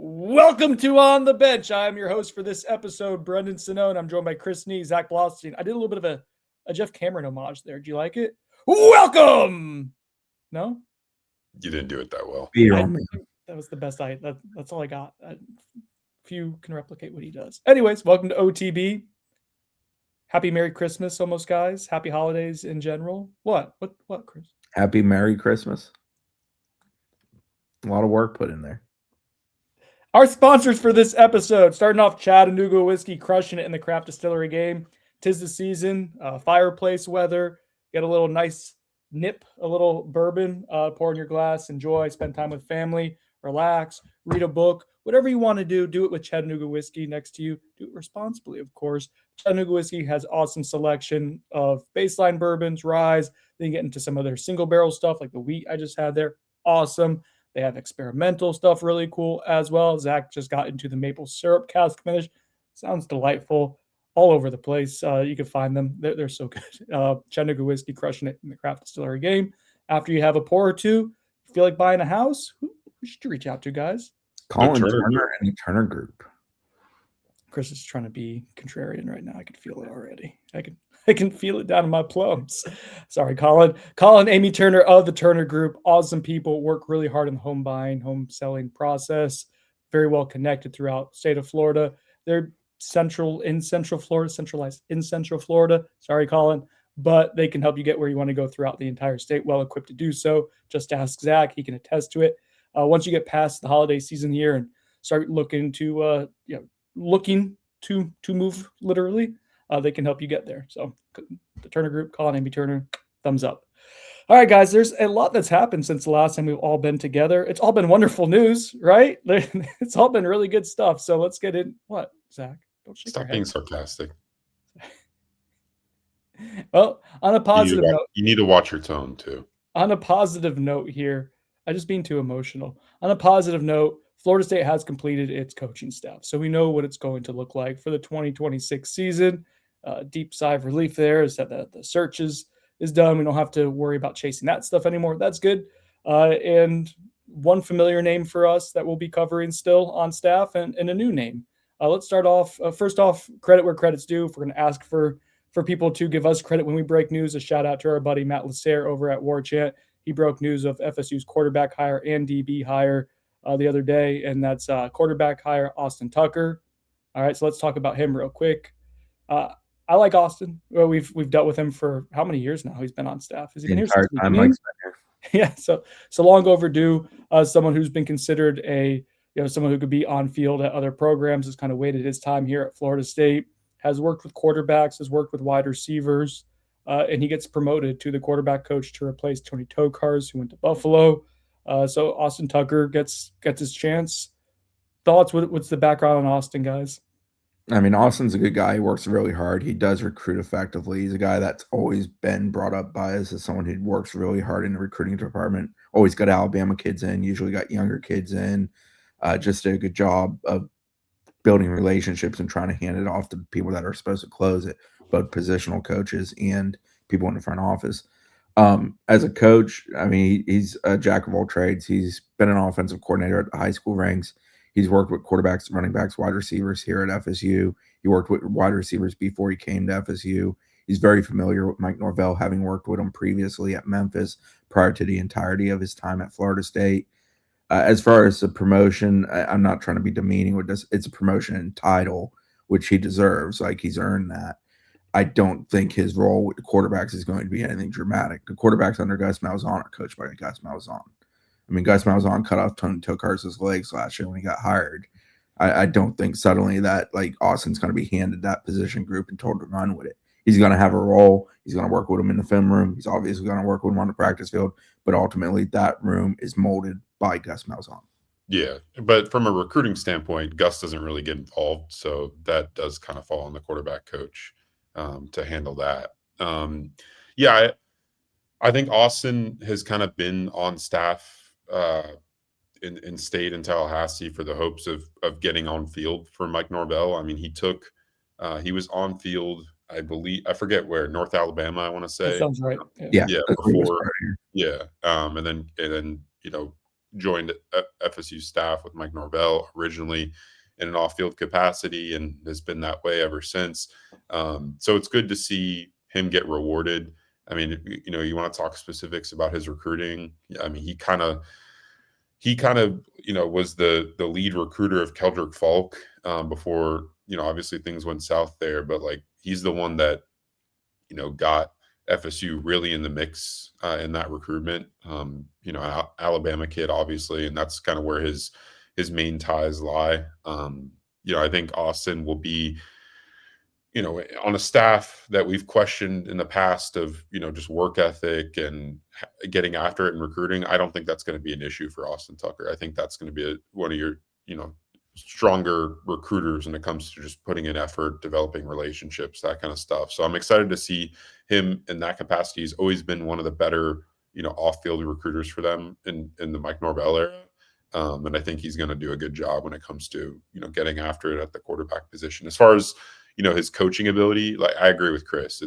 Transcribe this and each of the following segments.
Welcome to On the Bench. I'm your host for this episode, Brendan Sinone. I'm joined by Chris Nee, Zach Blostein. I did a little bit of a Jeff Cameron homage there. Do you like it? Welcome! No? You didn't do it that well. That was the best that's all I got. Few can replicate what he does. Anyways, welcome to OTB. Happy Merry Christmas, almost, guys. Happy holidays in general. What, Chris? Happy Merry Christmas. A lot of work put in there. Our sponsors for this episode, starting off Chattanooga Whiskey, crushing it in the craft distillery game. 'Tis the season, fireplace weather. Get a little nice nip, a little bourbon, pour in your glass, enjoy, spend time with family, relax, read a book, whatever you want to do it with Chattanooga Whiskey next to you. Do it responsibly, of course. Chattanooga Whiskey has awesome selection of baseline bourbons, ryes. Then you get into some of their single barrel stuff like the wheat I just had there. Awesome. They have experimental stuff, really cool as well. Zach just got into the maple syrup cask finish. Sounds delightful. All over the place. You can find them. They're so good. Chattanooga Whiskey, crushing it in the craft distillery game. After you have a pour or two, feel like buying a house, who should you reach out to, guys? Colin Turner and the Turner Group. Chris is trying to be contrarian right now. I can feel it already. I can feel it down in my plums. Sorry, Colin. Colin, Amy Turner of the Turner Group. Awesome people. Work really hard in the home buying, home selling process. Very well connected throughout the state of Florida. They're centralized in Central Florida. Sorry, Colin. But they can help you get where you want to go throughout the entire state. Well equipped to do so. Just ask Zach. He can attest to it. Once you get past the holiday season here and start looking to move literally, they can help you get there. So the Turner Group, Colin, Amy Turner, thumbs up. All right, guys, there's a lot that's happened since the last time we've all been together. It's all been wonderful news, right? It's all been really good stuff. So let's get in. What, Zach? Don't shake Stop your being head. sarcastic. Well, on a positive note. You need to watch your tone, too. On a positive note here, I just being too emotional. On a positive note, Florida State has completed its coaching staff. So we know what it's going to look like for the 2026 season. Deep sigh of relief there is that the search is done. We don't have to worry about chasing that stuff anymore. That's good. And one familiar name for us that we'll be covering still on staff and a new name. Let's start off. First off, credit where credit's due. If we're going to ask for people to give us credit when we break news, a shout out to our buddy Matt Lasser over at War Chant. He broke news of FSU's quarterback hire and DB hire the other day, and that's quarterback hire Austin Tucker. All right, so let's talk about him real quick. I like Austin. Well, we've dealt with him for how many years now? He's been on staff. Has he been here since the beginning? Yeah, so long overdue. Someone who's been considered someone who could be on field at other programs, has kind of waited his time here at Florida State. Has worked with quarterbacks, has worked with wide receivers, and he gets promoted to the quarterback coach to replace Tony Tokars, who went to Buffalo. So Austin Tucker gets his chance. Thoughts? What's the background on Austin, guys? I mean, Austin's a good guy. He works really hard. He does recruit effectively. He's a guy that's always been brought up by us as someone who works really hard in the recruiting department. Always got Alabama kids in, usually got younger kids in. Just did a good job of building relationships and trying to hand it off to people that are supposed to close it, both positional coaches and people in the front office. As a coach, I mean, he's a jack of all trades. He's been an offensive coordinator at the high school ranks. He's worked with quarterbacks, running backs, wide receivers here at FSU. He worked with wide receivers before he came to FSU. He's very familiar with Mike Norvell, having worked with him previously at Memphis prior to the entirety of his time at Florida State. As far as the promotion, I'm not trying to be demeaning with this. It's a promotion and title, which he deserves. Like, he's earned that. I don't think his role with the quarterbacks is going to be anything dramatic. The quarterbacks under Gus Malzahn are coached by Gus Malzahn. I mean, Gus Malzahn cut off Tony Tokars' legs last year when he got hired. I don't think suddenly that, like, Austin's going to be handed that position group and told to run with it. He's going to have a role. He's going to work with him in the film room. He's obviously going to work with him on the practice field. But ultimately, that room is molded by Gus Malzahn. Yeah, but from a recruiting standpoint, Gus doesn't really get involved. So that does kind of fall on the quarterback coach to handle that. I think Austin has kind of been on staff in state in Tallahassee for the hopes of getting on field for Mike Norvell. I mean, he was on field, I believe, I forget where, North Alabama, I want to say. That sounds right. Yeah. Before. Yeah. And then, joined FSU staff with Mike Norvell originally in an off-field capacity and has been that way ever since. So it's good to see him get rewarded. I mean, you want to talk specifics about his recruiting. I mean, he kind of, was the lead recruiter of Keldrick Falk before, obviously things went south there, but like he's the one that, got FSU really in the mix in that recruitment. Alabama kid, obviously, and that's kind of where his main ties lie. I think Austin will be, on a staff that we've questioned in the past of, just work ethic and getting after it and recruiting. I don't think that's going to be an issue for Austin Tucker. I think that's going to be one of your, stronger recruiters when it comes to just putting in effort, developing relationships, that kind of stuff. So I'm excited to see him in that capacity. He's always been one of the better, off-field recruiters for them in the Mike Norvell era. And I think he's going to do a good job when it comes to, getting after it at the quarterback position. As far as, his coaching ability, like I agree with Chris.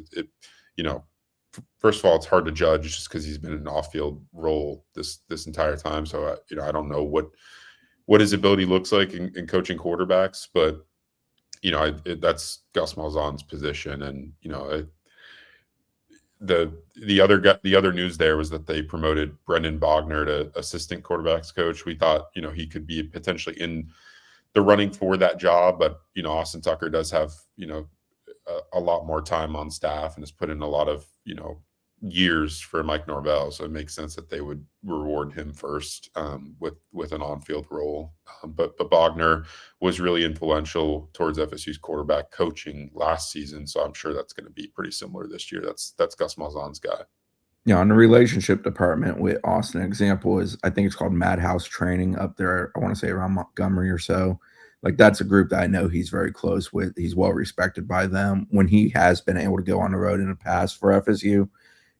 First of all, it's hard to judge just because he's been in an off-field role this entire time. So, I don't know what his ability looks like in coaching quarterbacks, but that's Gus Malzahn's position, and the other news there was that they promoted Brendan Bogner to assistant quarterbacks coach. We thought he could be potentially in the running for that job, but Austin Tucker does have a lot more time on staff and has put in a lot of years for Mike Norvell, so it makes sense that they would reward him first with an on-field role. But Bogner was really influential towards FSU's quarterback coaching last season, so I'm sure that's going to be pretty similar this year. That's Gus Malzahn's guy. Yeah, on the relationship department with Austin, an example is I think it's called Madhouse Training up there. I want to say around Montgomery or so. Like that's a group that I know he's very close with. He's well respected by them. When he has been able to go on the road in the past for FSU,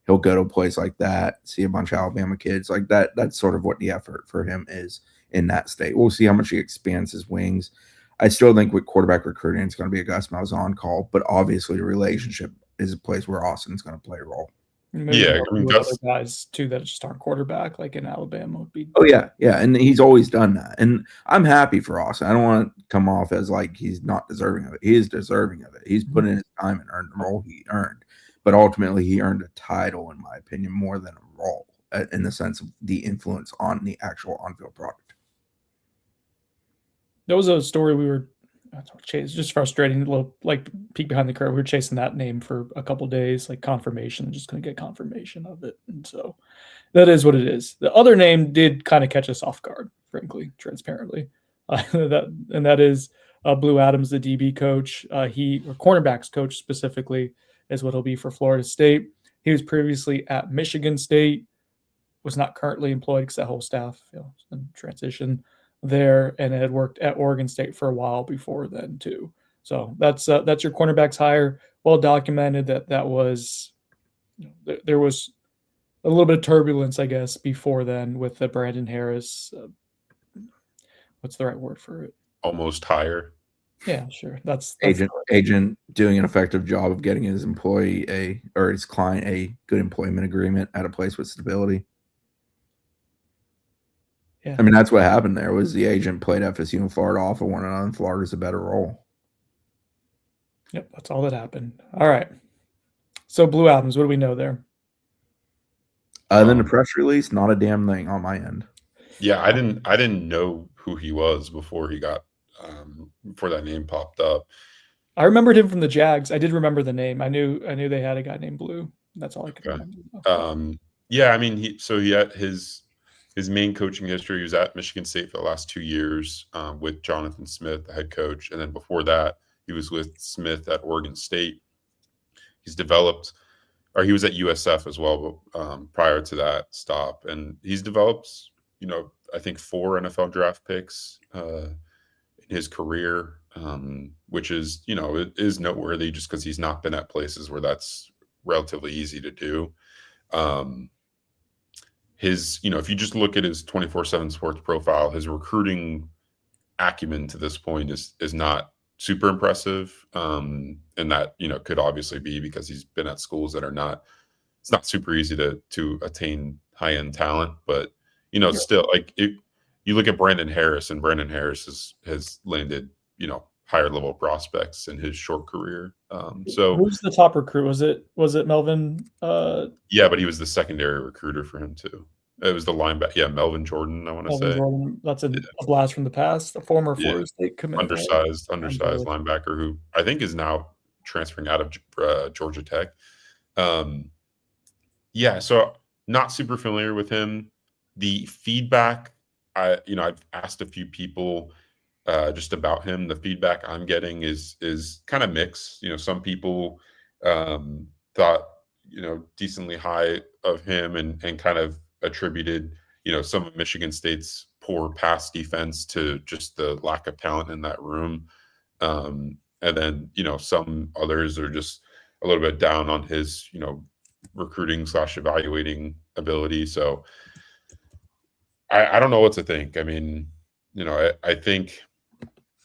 he'll go to a place like that, see a bunch of Alabama kids like that. That's sort of what the effort for him is in that state. We'll see how much he expands his wings. I still think with quarterback recruiting, it's going to be a Gus Malzahn call, but obviously the relationship is a place where Austin's going to play a role. Maybe other guys too that just aren't quarterback, like in Alabama, would be. Oh yeah, and he's always done that, and I'm happy for Austin. I don't want to come off as like he's not deserving of it. He is deserving of it. He's put in his time and earned the role he earned. But ultimately, he earned a title, in my opinion, more than a role in the sense of the influence on the actual on-field product. That was a story we were chasing, just frustrating, a little like peek behind the curve. We were chasing that name for a couple of days, like confirmation, just couldn't get confirmation of it. And so that is what it is. The other name did kind of catch us off guard, frankly, transparently. That is Blue Adams, the DB coach. Or cornerbacks coach specifically, is what he'll be for Florida State. He was previously at Michigan State, was not currently employed because that whole staff in transition there, and had worked at Oregon State for a while before then too. So that's your cornerbacks hire. Well documented that was there was a little bit of turbulence, I guess, before then with the Brandon Harris. What's the right word for it? Almost hire. Yeah, sure. That's agent doing an effective job of getting his employee his client a good employment agreement at a place with stability. Yeah. I mean, that's what happened there. Was the agent played FSU and Florida off of one another, and Florida's a better role. Yep, that's all that happened. All right. So Blue Adams, what do we know there? Other than the press release, not a damn thing on my end. Yeah, I didn't know who he was before he got before that name popped up. I remembered him from the Jags. I did remember the name. I knew they had a guy named Blue. That's all I could remember. Yeah, I mean, he had his main coaching history. He was at Michigan State for the last 2 years with Jonathan Smith, the head coach, and then before that, he was with Smith at Oregon State. He was at USF as well prior to that stop, and he's developed, I think 4 NFL draft picks in his career, which is, it is noteworthy just because he's not been at places where that's relatively easy to do. If you just look at his 24/7 Sports profile, his recruiting acumen to this point is not super impressive. And that, could obviously be because he's been at schools that it's not super easy to attain high-end talent. But, still like you look at Brandon Harris, and Brandon Harris has landed, higher level prospects in his short career. So who's the top recruit? Was it Melvin? Yeah, but he was the secondary recruiter for him too. It was the linebacker. Yeah, Melvin Jordan, I want to say. Jordan. That's a blast from the past. A former Yeah. Florida State commit. Undersized linebacker who I think is now transferring out of Georgia Tech. Yeah, so not super familiar with him. The feedback, I've asked a few people just about him. The feedback I'm getting is kind of mixed. Some people thought decently high of him and kind of attributed some of Michigan State's poor pass defense to just the lack of talent in that room. And then some others are just a little bit down on his recruiting / evaluating ability. So I don't know what to think. I mean, I think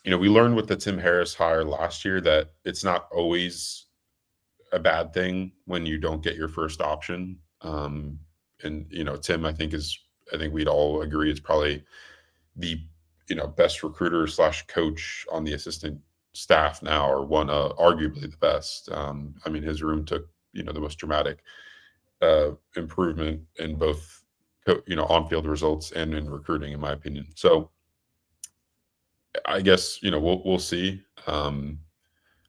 we learned with the Tim Harris hire last year that it's not always a bad thing when you don't get your first option. And Tim, I think we'd all agree is probably the best recruiter / coach on the assistant staff now, or one arguably the best. I mean, his room took the most dramatic improvement in both on-field results and in recruiting, in my opinion. So I guess we'll see. I'm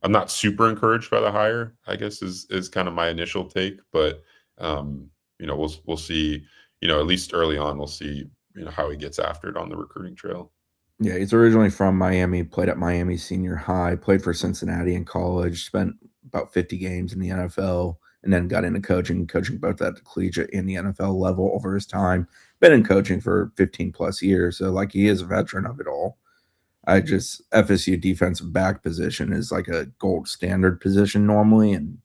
not super encouraged by the hire, I guess is kind of my initial take, but we'll see. At least early on, we'll see how he gets after it on the recruiting trail. Yeah, he's originally from Miami, played at Miami Senior High, played for Cincinnati in college, spent about 50 games in the NFL, and then got into coaching both at the collegiate and the NFL level over his time. Been in coaching for 15 plus years, so he is a veteran of it all. FSU defensive back position is like a gold standard position normally, and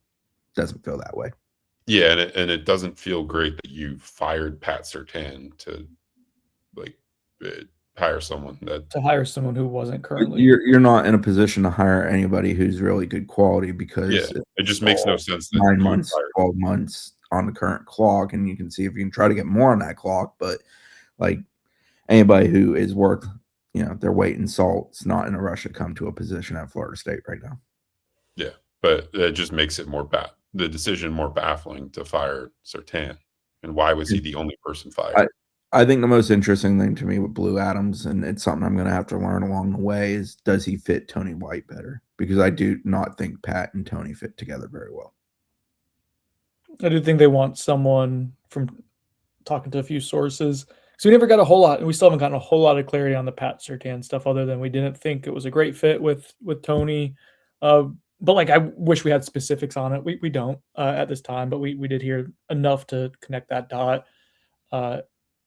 doesn't feel that way. Yeah, and it doesn't feel great that you fired Pat Surtain to hire someone who wasn't currently. You're not in a position to hire anybody who's really good quality, because it just makes no sense that 9 months, 12 months on the current clock, and you can see if you can try to get more on that clock. But anybody who is worth their weight in salt is not in a rush to come to a position at Florida State right now. Yeah, but it just makes it the decision more baffling to fire Surtain. And why was he the only person fired? I think the most interesting thing to me with Blue Adams, and it's something I'm going to have to learn along the way, is does he fit Tony White better? Because I do not think Pat and Tony fit together very well. I do think they want someone, from talking to a few sources, so we never got a whole lot, and we still haven't gotten a whole lot of clarity on the Pat Surtain stuff, other than we didn't think it was a great fit with Tony. But I wish we had specifics on it. We don't at this time, but we did hear enough to connect that dot.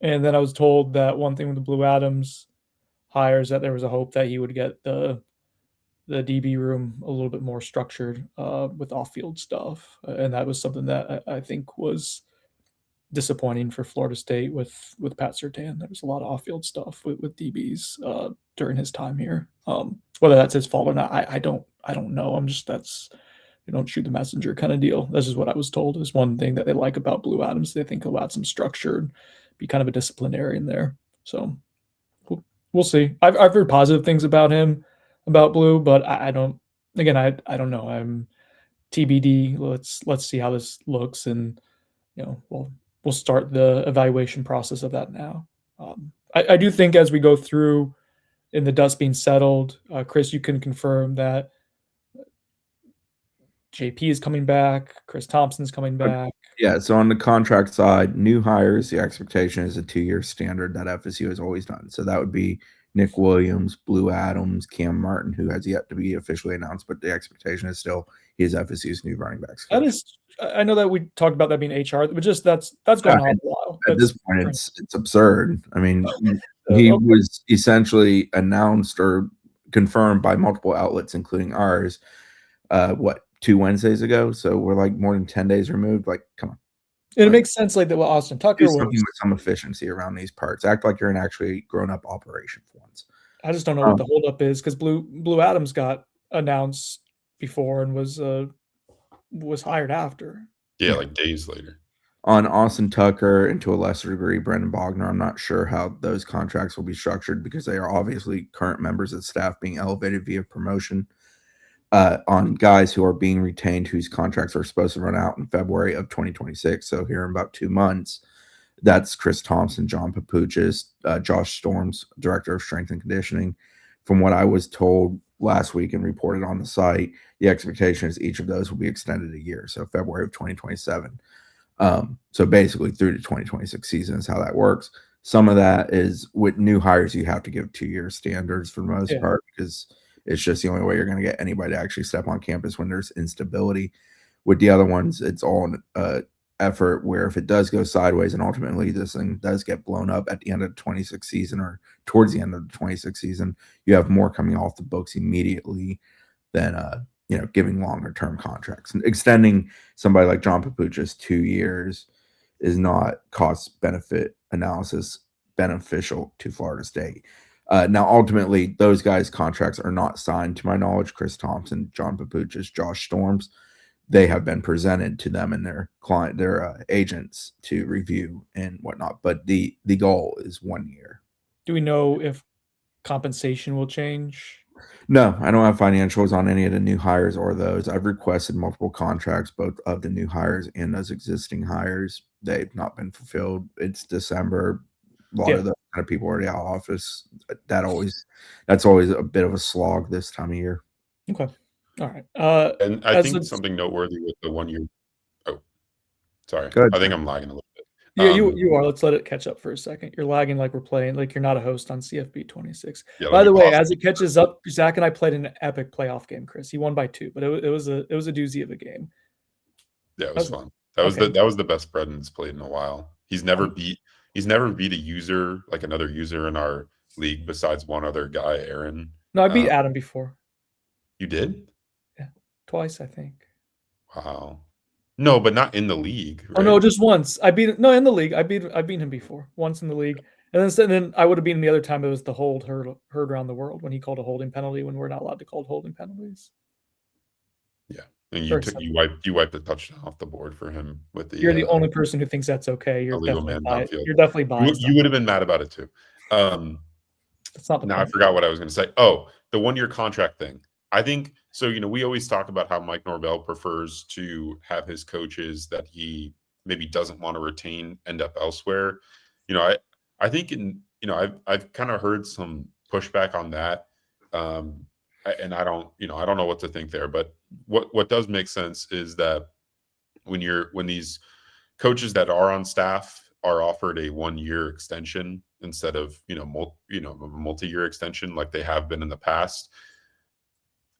And then I was told that one thing with the Blue Adams hires, that there was a hope that he would get the DB room a little bit more structured with off-field stuff. And that was something that I think was disappointing for Florida State with Pat Surtain. There was a lot of off-field stuff with DBs during his time here. Whether that's his fault or not, I don't know. You don't shoot the messenger kind of deal. This is what I was told is one thing that they like about Blue Adams. They think he'll add some structure and be kind of a disciplinarian there. So we'll see. I've heard positive things about him, about Blue, but I don't know. I'm TBD. Let's see how this looks, and we'll start the evaluation process of that now. I do think as we go through, in the dust being settled, Chris, you can confirm that JP is coming back, Chris Thompson's coming back. Yeah, so on the contract side, new hires, the expectation is a 2-year standard that FSU has always done. So that would be Nick Williams, Blue Adams, Cam Martin, who has yet to be officially announced, but the expectation is still he is FSU's new running backs coach. That is, I know that we talked about that being HR, but just that's going on a while. At this point, it's absurd. I mean, he was essentially announced or confirmed by multiple outlets, including ours, 2 Wednesdays ago? So we're more than 10 days removed. Come on. It makes sense that what Austin Tucker was. With some efficiency around these parts. Act like you're an actually grown-up operation for once. I just don't know what the holdup is, because Blue Adams got announced before and was hired after. Yeah, days later. On Austin Tucker and to a lesser degree, Brendan Bogner, I'm not sure how those contracts will be structured because they are obviously current members of staff being elevated via promotion. On guys who are being retained whose contracts are supposed to run out in February of 2026, so here in about 2 months, that's Chris Thompson, John Papuchis, Josh Storms, Director of Strength and Conditioning. From what I was told last week and reported on the site, the expectation is each of those will be extended a year, so February of 2027. So basically through the 2026 season is how that works. Some of that is with new hires, you have to give 2-year standards for the most part because it's just the only way you're going to get anybody to actually step on campus when there's instability. With the other ones, it's all an effort where if it does go sideways and ultimately this thing does get blown up at the end of the 26 season or towards the end of the 26 season, you have more coming off the books immediately than giving longer term contracts. And extending somebody like John Papuchis 2 years is not cost benefit analysis beneficial to Florida State. Now, ultimately, those guys' contracts are not signed, to my knowledge. Chris Thompson, John Papuchis, Josh Storms, they have been presented to them and their agents to review and whatnot. But the goal is 1 year. Do we know if compensation will change? No, I don't have financials on any of the new hires or those. I've requested multiple contracts, both of the new hires and those existing hires. They've not been fulfilled. It's December. A lot of the kind of people already out of office. That's always a bit of a slog this time of year. Okay. All right. And I think something noteworthy with the 1 year. Oh, sorry. I think I'm lagging a little bit. Yeah, you are. Let's let it catch up for a second. You're lagging like we're playing, like you're not a host on CFB 26. Yeah, by the way, as it catches up, Zach and I played an epic playoff game, Chris. He won by 2, but it was a doozy of a game. Yeah, it was fun. That was the best Brendan's played in a while. He's never beat a user, like another user in our league besides one other guy, Aaron. No, I beat Adam before. You did? Yeah, twice, I think. Wow. No, but not in the league. Right? Oh no, just once. In the league. I beat him before, once in the league, and then I would have beaten him the other time. It was the heard around the world when he called a holding penalty when we're not allowed to call holding penalties. Yeah, and you wiped the touchdown off the board for him with the. You're the only person who thinks that's okay. You're definitely biased. You're definitely biased. You would have been mad about it too. That's not the now point. I forgot what I was going to say. Oh, the 1 year contract thing. I think so. We always talk about how Mike Norvell prefers to have his coaches that he maybe doesn't want to retain end up elsewhere. I think I've kind of heard some pushback on that, and I don't know what to think there. But what does make sense is that when these coaches that are on staff are offered a 1 year extension instead of a multi-year extension like they have been in the past.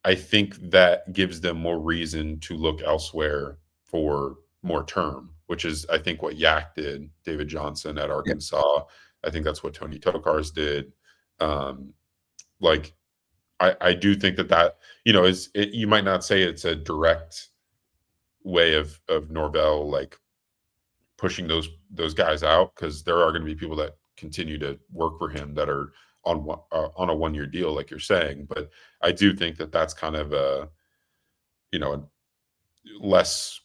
I think that gives them more reason to look elsewhere for more term, which is, I think, what Yak did, David Johnson at Arkansas. Yeah. I think that's what Tony Tokars did. I do think that you might not say it's a direct way of Norvell like pushing those guys out, because there are going to be people that continue to work for him that are on a 1 year deal, like you're saying. But I do think that that's kind of a less,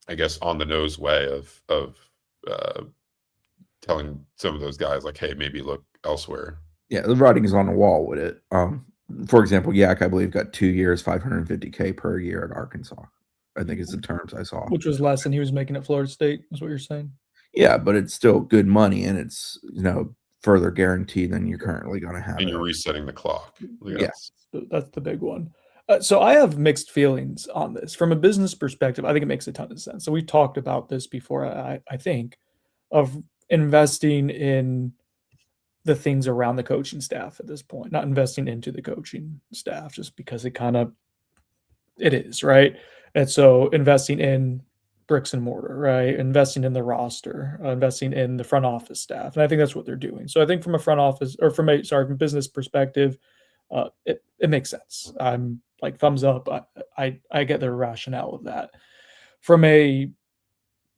I guess, on the nose way of telling some of those guys like, hey, maybe look elsewhere. Yeah, the writing is on the wall with it. For example, Yak, I believe, got 2 years, $550K per year at Arkansas. I think is the terms I saw. Which was less than he was making at Florida State, is what you're saying? Yeah, but it's still good money, and it's further guaranteed than you're currently going to have. And you're resetting the clock. Yes, that's the big one. So I have mixed feelings on this. From a business perspective, I think it makes a ton of sense. So we've talked about this before, I think, of investing in the things around the coaching staff at this point, not investing into the coaching staff just because it is, right? And so investing in bricks and mortar, right? Investing in the roster, investing in the front office staff. And I think that's what they're doing. So I think from a front office or from a business perspective, it makes sense. I'm like thumbs up. I get the rationale of that. From a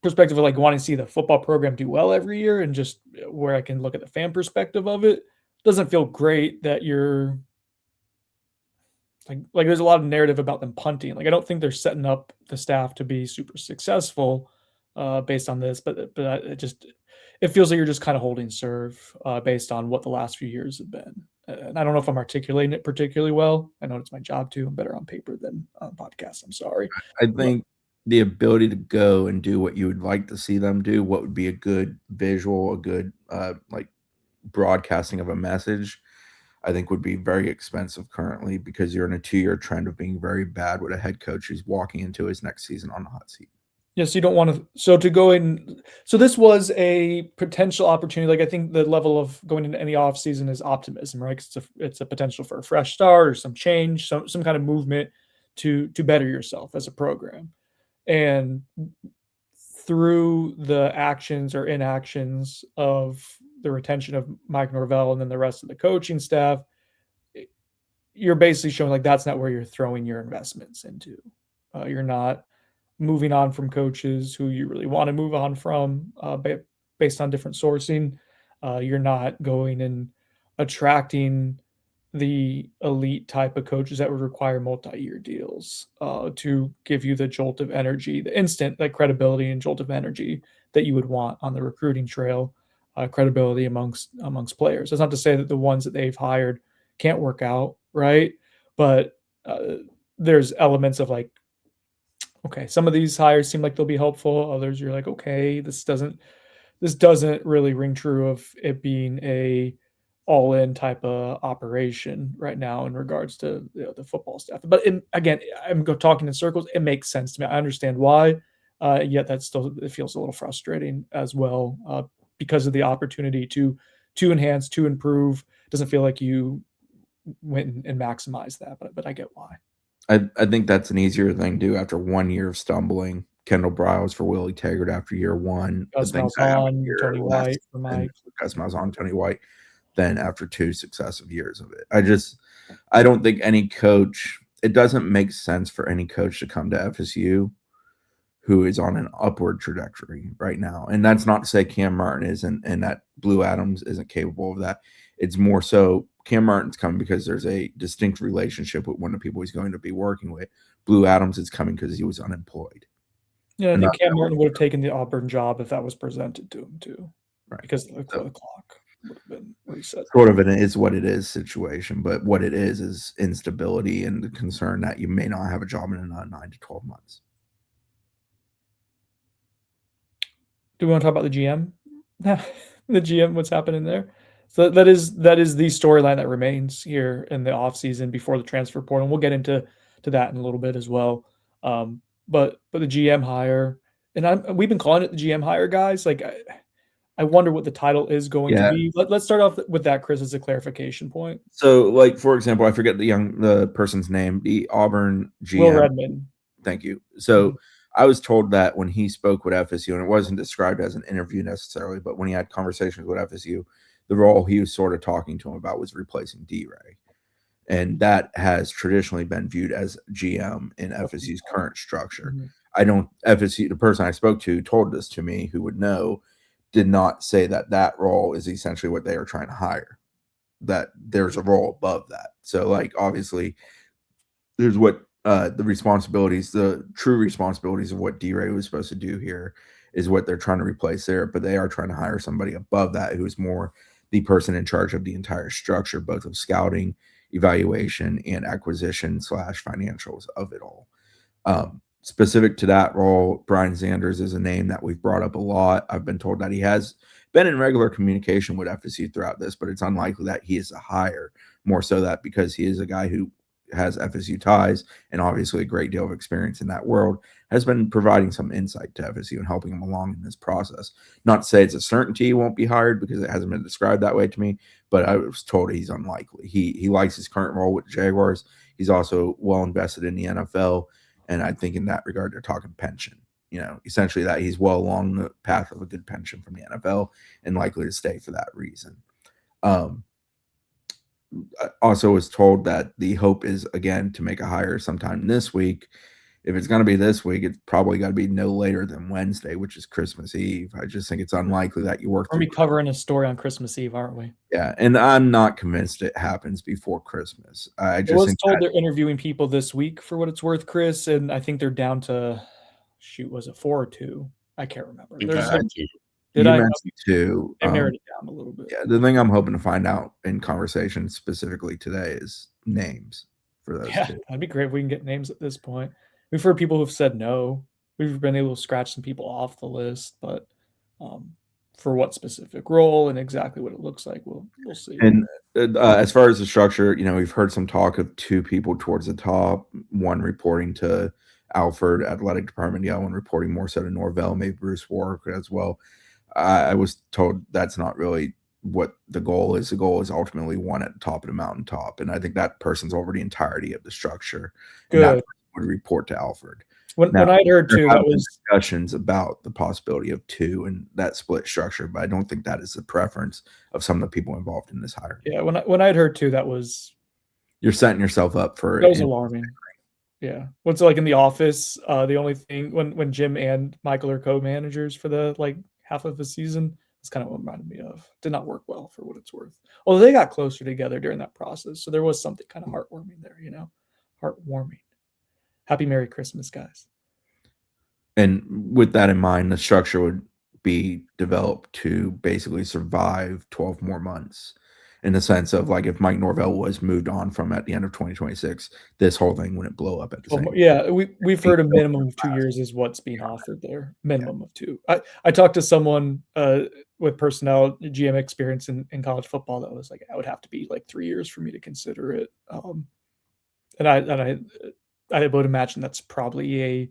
perspective of like wanting to see the football program do well every year and just where I can look at the fan perspective of it, doesn't feel great that you're like there's a lot of narrative about them punting. Like I don't think they're setting up the staff to be super successful based on this, but it feels like you're just kind of holding serve based on what the last few years have been. And I don't know if I'm articulating it particularly well. I know it's my job to. I'm better on paper than on podcast. I'm sorry. I think the ability to go and do what you would like to see them do, what would be a good visual, a good like broadcasting of a message, I think would be very expensive currently because you're in a 2-year trend of being very bad with a head coach who's walking into his next season on the hot seat. Yes, you don't want to. So to go in, so this was a potential opportunity. Like I think the level of going into any off season is optimism, right? 'Cause it's a potential for a fresh start or some change, some kind of movement to better yourself as a program. And through the actions or inactions of the retention of Mike Norvell and then the rest of the coaching staff, you're basically showing like that's not where you're throwing your investments into. You're not moving on from coaches who you really want to move on from based on different sourcing. You're not going and attracting the elite type of coaches that would require multi-year deals to give you the jolt of energy, the instant like credibility and jolt of energy that you would want on the recruiting trail, credibility amongst players. That's not to say that the ones that they've hired can't work out, right? But there's elements of like, okay, some of these hires seem like they'll be helpful. Others you're like, okay, this doesn't really ring true of it being a all-in type of operation right now in regards to the football staff. But again, I'm talking in circles. It makes sense to me. I understand why. Yet that still it feels a little frustrating as well because of the opportunity to enhance, to improve. Doesn't feel like you went and maximized that, but I get why. I think that's an easier thing to do after 1 year of stumbling. Kendall Briles for Willie Taggart after year one. Gus Malzahn, Tony White for Mike. Gus Malzahn, Tony White. Then after 2 successive years of it, I don't think any coach. It doesn't make sense for any coach to come to FSU who is on an upward trajectory right now. And that's not to say Cam Martin isn't, and that Blue Adams isn't capable of that. It's more so Cam Martin's coming because there's a distinct relationship with one of the people he's going to be working with. Blue Adams is coming because he was unemployed. Yeah, I think Cam Martin would have taken the Auburn job if that was presented to him too, right? Because the clock would have been reset. Sort of an is what it is situation, but what it is instability and the concern that you may not have a job in another 9 to 12 months. Do we want to talk about the GM? The GM, what's happening there? So that is the storyline that remains here in the offseason before the transfer portal. And we'll get into that in a little bit as well. But the GM hire, and we've been calling it the GM hire, guys. Like I wonder what the title is going to be. Let's start off with that, Chris, as a clarification point. So, like for example, I forget the person's name, the Auburn GM. Will Redmond. Thank you. So I was told that when he spoke with FSU, and it wasn't described as an interview necessarily, but when he had conversations with FSU, the role he was sort of talking to him about was replacing D-Ray. And that has traditionally been viewed as GM in FSU's current structure. FSU, the person I spoke to told this to me, who would know, did not say that role is essentially what they are trying to hire, that there's a role above that. So like, obviously there's what the true responsibilities of what D-Ray was supposed to do here is what they're trying to replace there, but they are trying to hire somebody above that who's more the person in charge of the entire structure, both of scouting, evaluation, and acquisition / financials of it all. Specific to that role, Brian Sanders is a name that we've brought up a lot. I've been told that he has been in regular communication with FSU throughout this, but it's unlikely that he is a hire, more so that because he is a guy who has FSU ties and obviously a great deal of experience in that world, has been providing some insight to FSU and helping him along in this process. Not to say it's a certainty he won't be hired because it hasn't been described that way to me, but I was told he's unlikely. He likes his current role with the Jaguars. He's also well invested in the NFL, and I think in that regard, they're talking pension. Essentially that he's well along the path of a good pension from the NFL and likely to stay for that reason. I also was told that the hope is, again, to make a hire sometime this week. If it's going to be this week, it's probably got to be no later than Wednesday, which is Christmas Eve. I just think it's unlikely that you work. We're going to be covering a story on Christmas Eve, aren't we? Yeah, and I'm not convinced it happens before Christmas. I was told they're interviewing people this week for what it's worth, Chris, and I think they're down to, was it 4 or 2? I can't remember. I think There's you said 2. did You I? mentioned 2. They've narrowed it down a little bit. Yeah, the thing I'm hoping to find out in conversation specifically today is names for those Yeah, 2. that'd be great if we can get names at this point. We've heard people who've said no. We've been able to scratch some people off the list, but for what specific role and exactly what it looks like, we'll see. And as far as the structure, we've heard some talk of 2 people towards the top, one reporting to Alfred Athletic Department, the other one reporting more so to Norvell, maybe Bruce Warwick as well. I was told that's not really what the goal is. The goal is ultimately one at the top of the mountaintop, and I think that person's over the entirety of the structure. And that Good. person would report to Alfred. When Now, I heard there too, have that been was discussions about the possibility of 2 and that split structure, but I don't think that is the preference of some of the people involved in this hiring. yeah. When I'd heard too, that was You're setting yourself up for that was alarming. Yeah. What's like in the office? The only thing when Jim and Michael are co-managers for the like half of the season, that's kind of what reminded me of. Did not work well for what it's worth. Although they got closer together during that process, so there was something kind of heartwarming there. Heartwarming. Happy Merry Christmas, guys. And with that in mind, the structure would be developed to basically survive 12 more months, in the sense of like if Mike Norvell was moved on from at the end of 2026, this whole thing wouldn't blow up at the same time. Yeah, we've heard a minimum of 2 years is what's being offered there. Minimum of 2. I talked to someone with personnel GM experience in college football that was like, I would have to be like 3 years for me to consider it. And I would imagine that's probably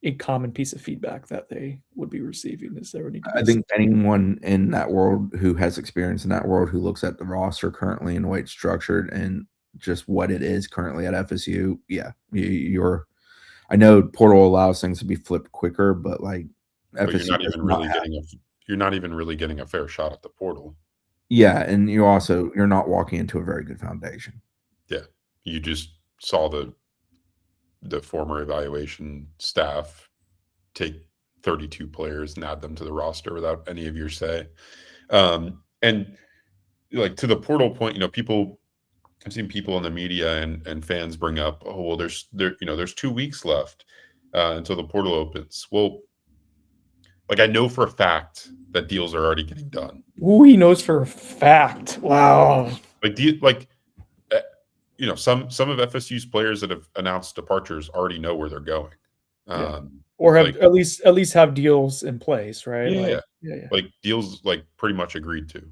a common piece of feedback that they would be receiving is there would need to be I think anyone in that world who has experience in that world, who looks at the roster currently and the way it's structured and just what it is currently at FSU, you're. I know portal allows things to be flipped quicker, but like But FSU you're not even really getting a fair shot at the portal. Yeah, and you're not walking into a very good foundation. Yeah, you just saw the former evaluation staff take 32 players and add them to the roster without any of your say. And like to the portal point, I've seen people in the media and fans bring up, oh, well, there's 2 weeks left until the portal opens. Well, like I know for a fact that deals are already getting done. Ooh, he knows for a fact. Wow. Some of FSU's players that have announced departures already know where they're going. Or have at least have deals in place, right? Yeah. Like deals like pretty much agreed to.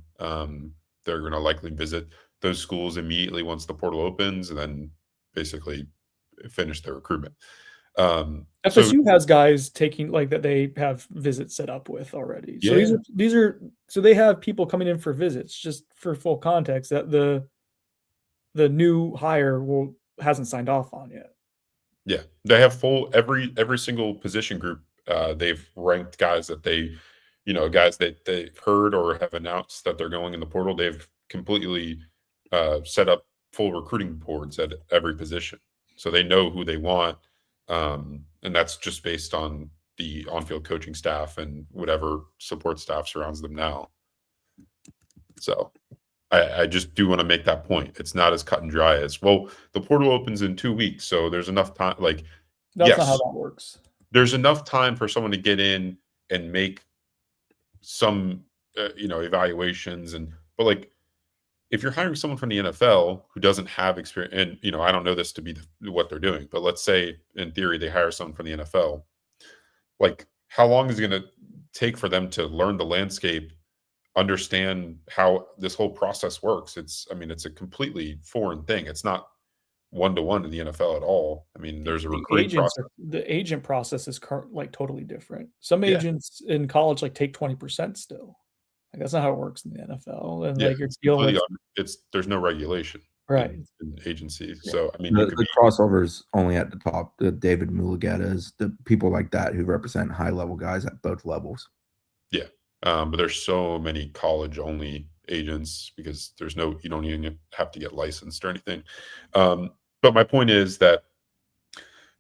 They're going to likely visit those schools immediately once the portal opens, and then basically finish their recruitment. FSU has guys taking like that they have visits set up with already. So Yeah. these are so they have people coming in for visits. Just for full context, that the new hire hasn't signed off on yet. Yeah, they have full every single position group. They've ranked guys that guys that they've heard or have announced that they're going in the portal. They've completely set up full recruiting boards at every position, so they know who they want, and that's just based on the on-field coaching staff and whatever support staff surrounds them now. So I just do want to make that point. It's not as cut and dry as, well, the portal opens in 2 weeks, so there's enough time. Like, that's not how that works. There's enough time for someone to get in and make some, evaluations. But like, if you're hiring someone from the NFL who doesn't have experience, and I don't know this to be what they're doing, but let's say in theory they hire someone from the NFL, like, how long is it going to take for them to learn the landscape, understand how this whole process works? It's a completely foreign thing. It's not one-to-one in the NFL at all. I mean, there's a recruiting process. The agent process is totally different. Some agents in college take 20% still. Like that's not how it works in the NFL. And you're dealing with there's no regulation in agency. Yeah. So the crossovers only at the top. The David Mulugetas, the people like that who represent high-level guys at both levels. Yeah. But there's so many college-only agents because you don't even have to get licensed or anything. But my point is that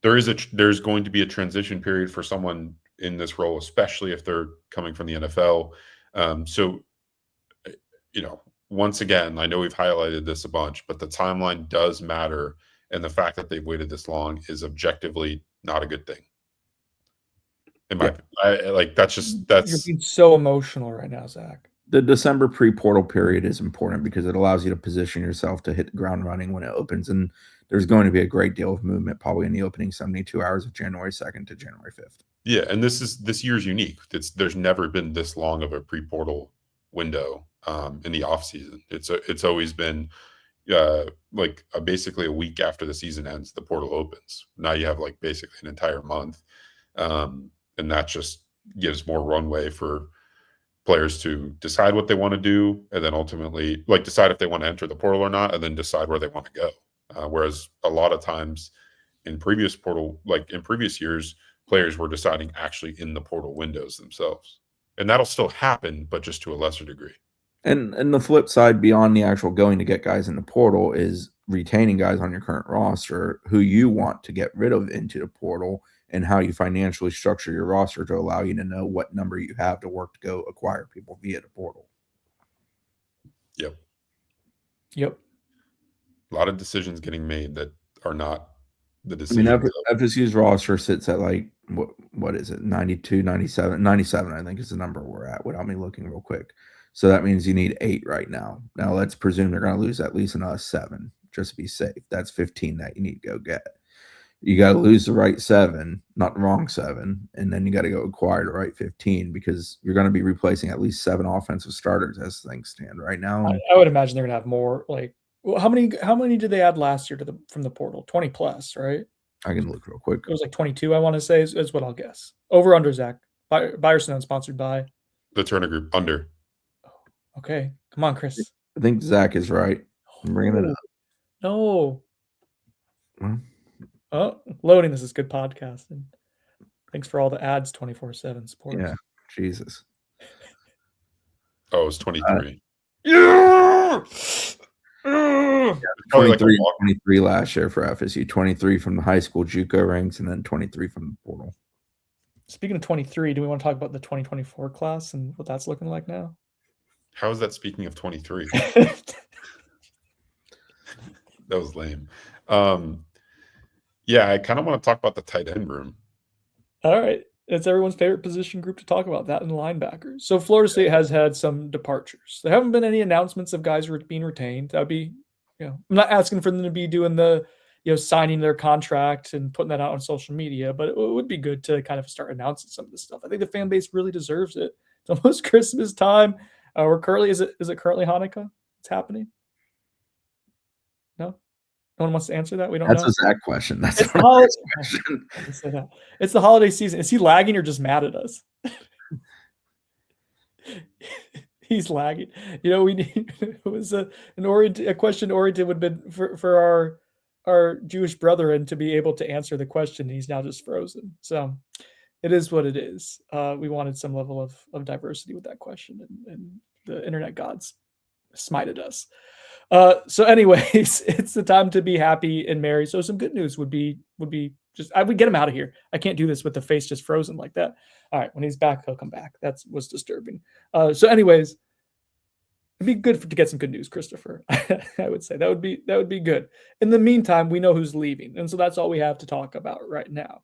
there's going to be a transition period for someone in this role, especially if they're coming from the NFL. Once again, I know we've highlighted this a bunch, but the timeline does matter, and the fact that they've waited this long is objectively not a good thing. You're being so emotional right now, Zach. The December pre-portal period is important because it allows you to position yourself to hit the ground running when it opens. And there's going to be a great deal of movement probably in the opening 72 hours of January 2nd to January 5th. Yeah, and this year's unique. There's never been this long of a pre-portal window in the off season. It's always been basically a week after the season ends, the portal opens. Now you have like basically an entire month, and that just gives more runway for players to decide what they want to do, and then ultimately like decide if they want to enter the portal or not, and then decide where they want to go. Whereas a lot of times in previous years, players were deciding actually in the portal windows themselves, and that'll still happen, but just to a lesser degree. And the flip side, beyond the actual going to get guys in the portal, is retaining guys on your current roster who you want to get rid of into the portal, and how you financially structure your roster to allow you to know what number you have to work to go acquire people via the portal. Yep. A lot of decisions getting made that are not the decisions. I mean, FSU's roster sits at like, what is it, 92, 97? 97, I think, is the number we're at without me looking real quick. So that means you need 8 right now. Now let's presume they're going to lose at least another 7 just to be safe. That's 15 that you need to go get. You got to lose the right 7, not the wrong 7, and then you got to go acquire the right 15 because you're going to be replacing at least 7 offensive starters as things stand right now. I would imagine they're going to have more. Like, how many did they add last year from the portal? 20 plus, right? I can look real quick. It was like 22, I want to say, is what I'll guess. Over under, Zach. Byerson sponsored by the Turner Group. Under. Okay, come on, Chris. I think Zach is right. I'm bringing it up. No. Well, oh, loading. This is good podcasting. Thanks for all the ads 24/7 support. Yeah, Jesus. Oh, it's 23. Yeah. 23 last year for FSU. 23 from the high school JUCO ranks, and then 23 from the portal. Speaking of 23, do we want to talk about the 2024 class and what that's looking like now? How is that speaking of 23? That was lame. Yeah, I kind of want to talk about the tight end room. All right. It's everyone's favorite position group to talk about, that and linebackers. So Florida State has had some departures. There haven't been any announcements of guys being retained. That would be, I'm not asking for them to be doing the, signing their contract and putting that out on social media, but it would be good to kind of start announcing some of this stuff. I think the fan base really deserves it. It's almost Christmas time. We're currently, is it currently Hanukkah? It's happening? No? No one wants to answer that? We don't know? That's a Zach question. That's it's the question. It's the holiday season. Is he lagging or just mad at us? He's lagging. We need it was a question oriented would have been for our Jewish brethren to be able to answer the question. He's now just frozen. So it is what it is. We wanted some level of diversity with that question, and the internet gods smited us. So anyways, it's the time to be happy and merry. So some good news would be just, I would get him out of here. I can't do this with the face just frozen like that. All right. When he's back, he'll come back. That was disturbing. So anyways, it'd be good to get some good news, Christopher. I would say that would be good. In the meantime, we know who's leaving. And so that's all we have to talk about right now,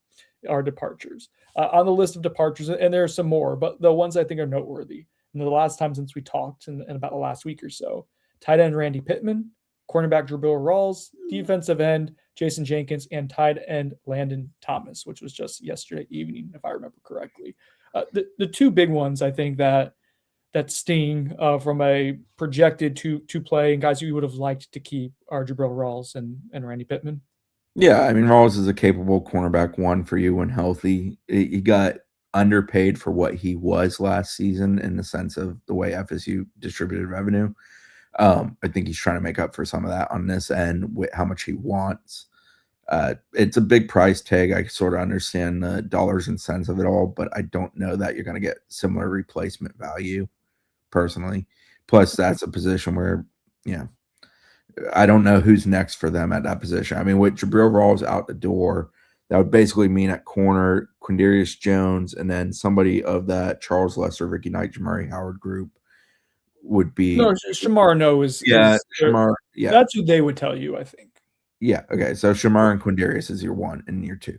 our departures. On the list of departures, and there are some more, but the ones I think are noteworthy. And the last time since we talked in about the last week or so, tight end Randy Pittman, cornerback Jabril Rawls, defensive end Jason Jenkins, and tight end Landon Thomas, which was just yesterday evening, if I remember correctly. The two big ones I think that sting from a projected to play and guys you would have liked to keep are Jabril Rawls and Randy Pittman. Yeah, I mean, Rawls is a capable cornerback 1 for you when healthy. He got underpaid for what he was last season in the sense of the way FSU distributed revenue. I think he's trying to make up for some of that on this end with how much he wants. It's a big price tag. I sort of understand the dollars and cents of it all, but I don't know that you're going to get similar replacement value personally. Plus, that's a position where, I don't know who's next for them at that position. I mean, with Jabril Rawls out the door, that would basically mean at corner, Quindarius Jones, and then somebody of that Charles Lester, Ricky Knight, Jamari Howard group would be. No, Shamar Shamar. Yeah, that's who they would tell you, I think. Yeah. Okay. So Shamar and Quindarius is your 1 and your 2.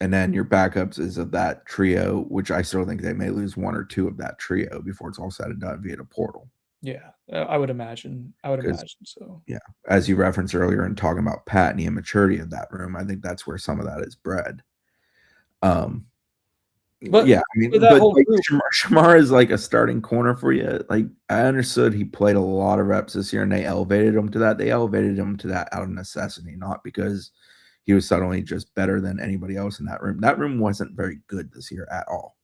And then your backups is of that trio, which I still think they may lose one or two of that trio before it's all said and done via the portal. Yeah, I would imagine. I would 'Cause- imagine so. Yeah, as you referenced earlier in talking about Pat and the immaturity of that room, I think that's where some of that is bred. But yeah, I mean, that but whole like, group- Shamar is like a starting corner for you. Like, I understood he played a lot of reps this year, and they elevated him to that. They elevated him to that out of necessity, not because he was suddenly just better than anybody else in that room. That room wasn't very good this year at all.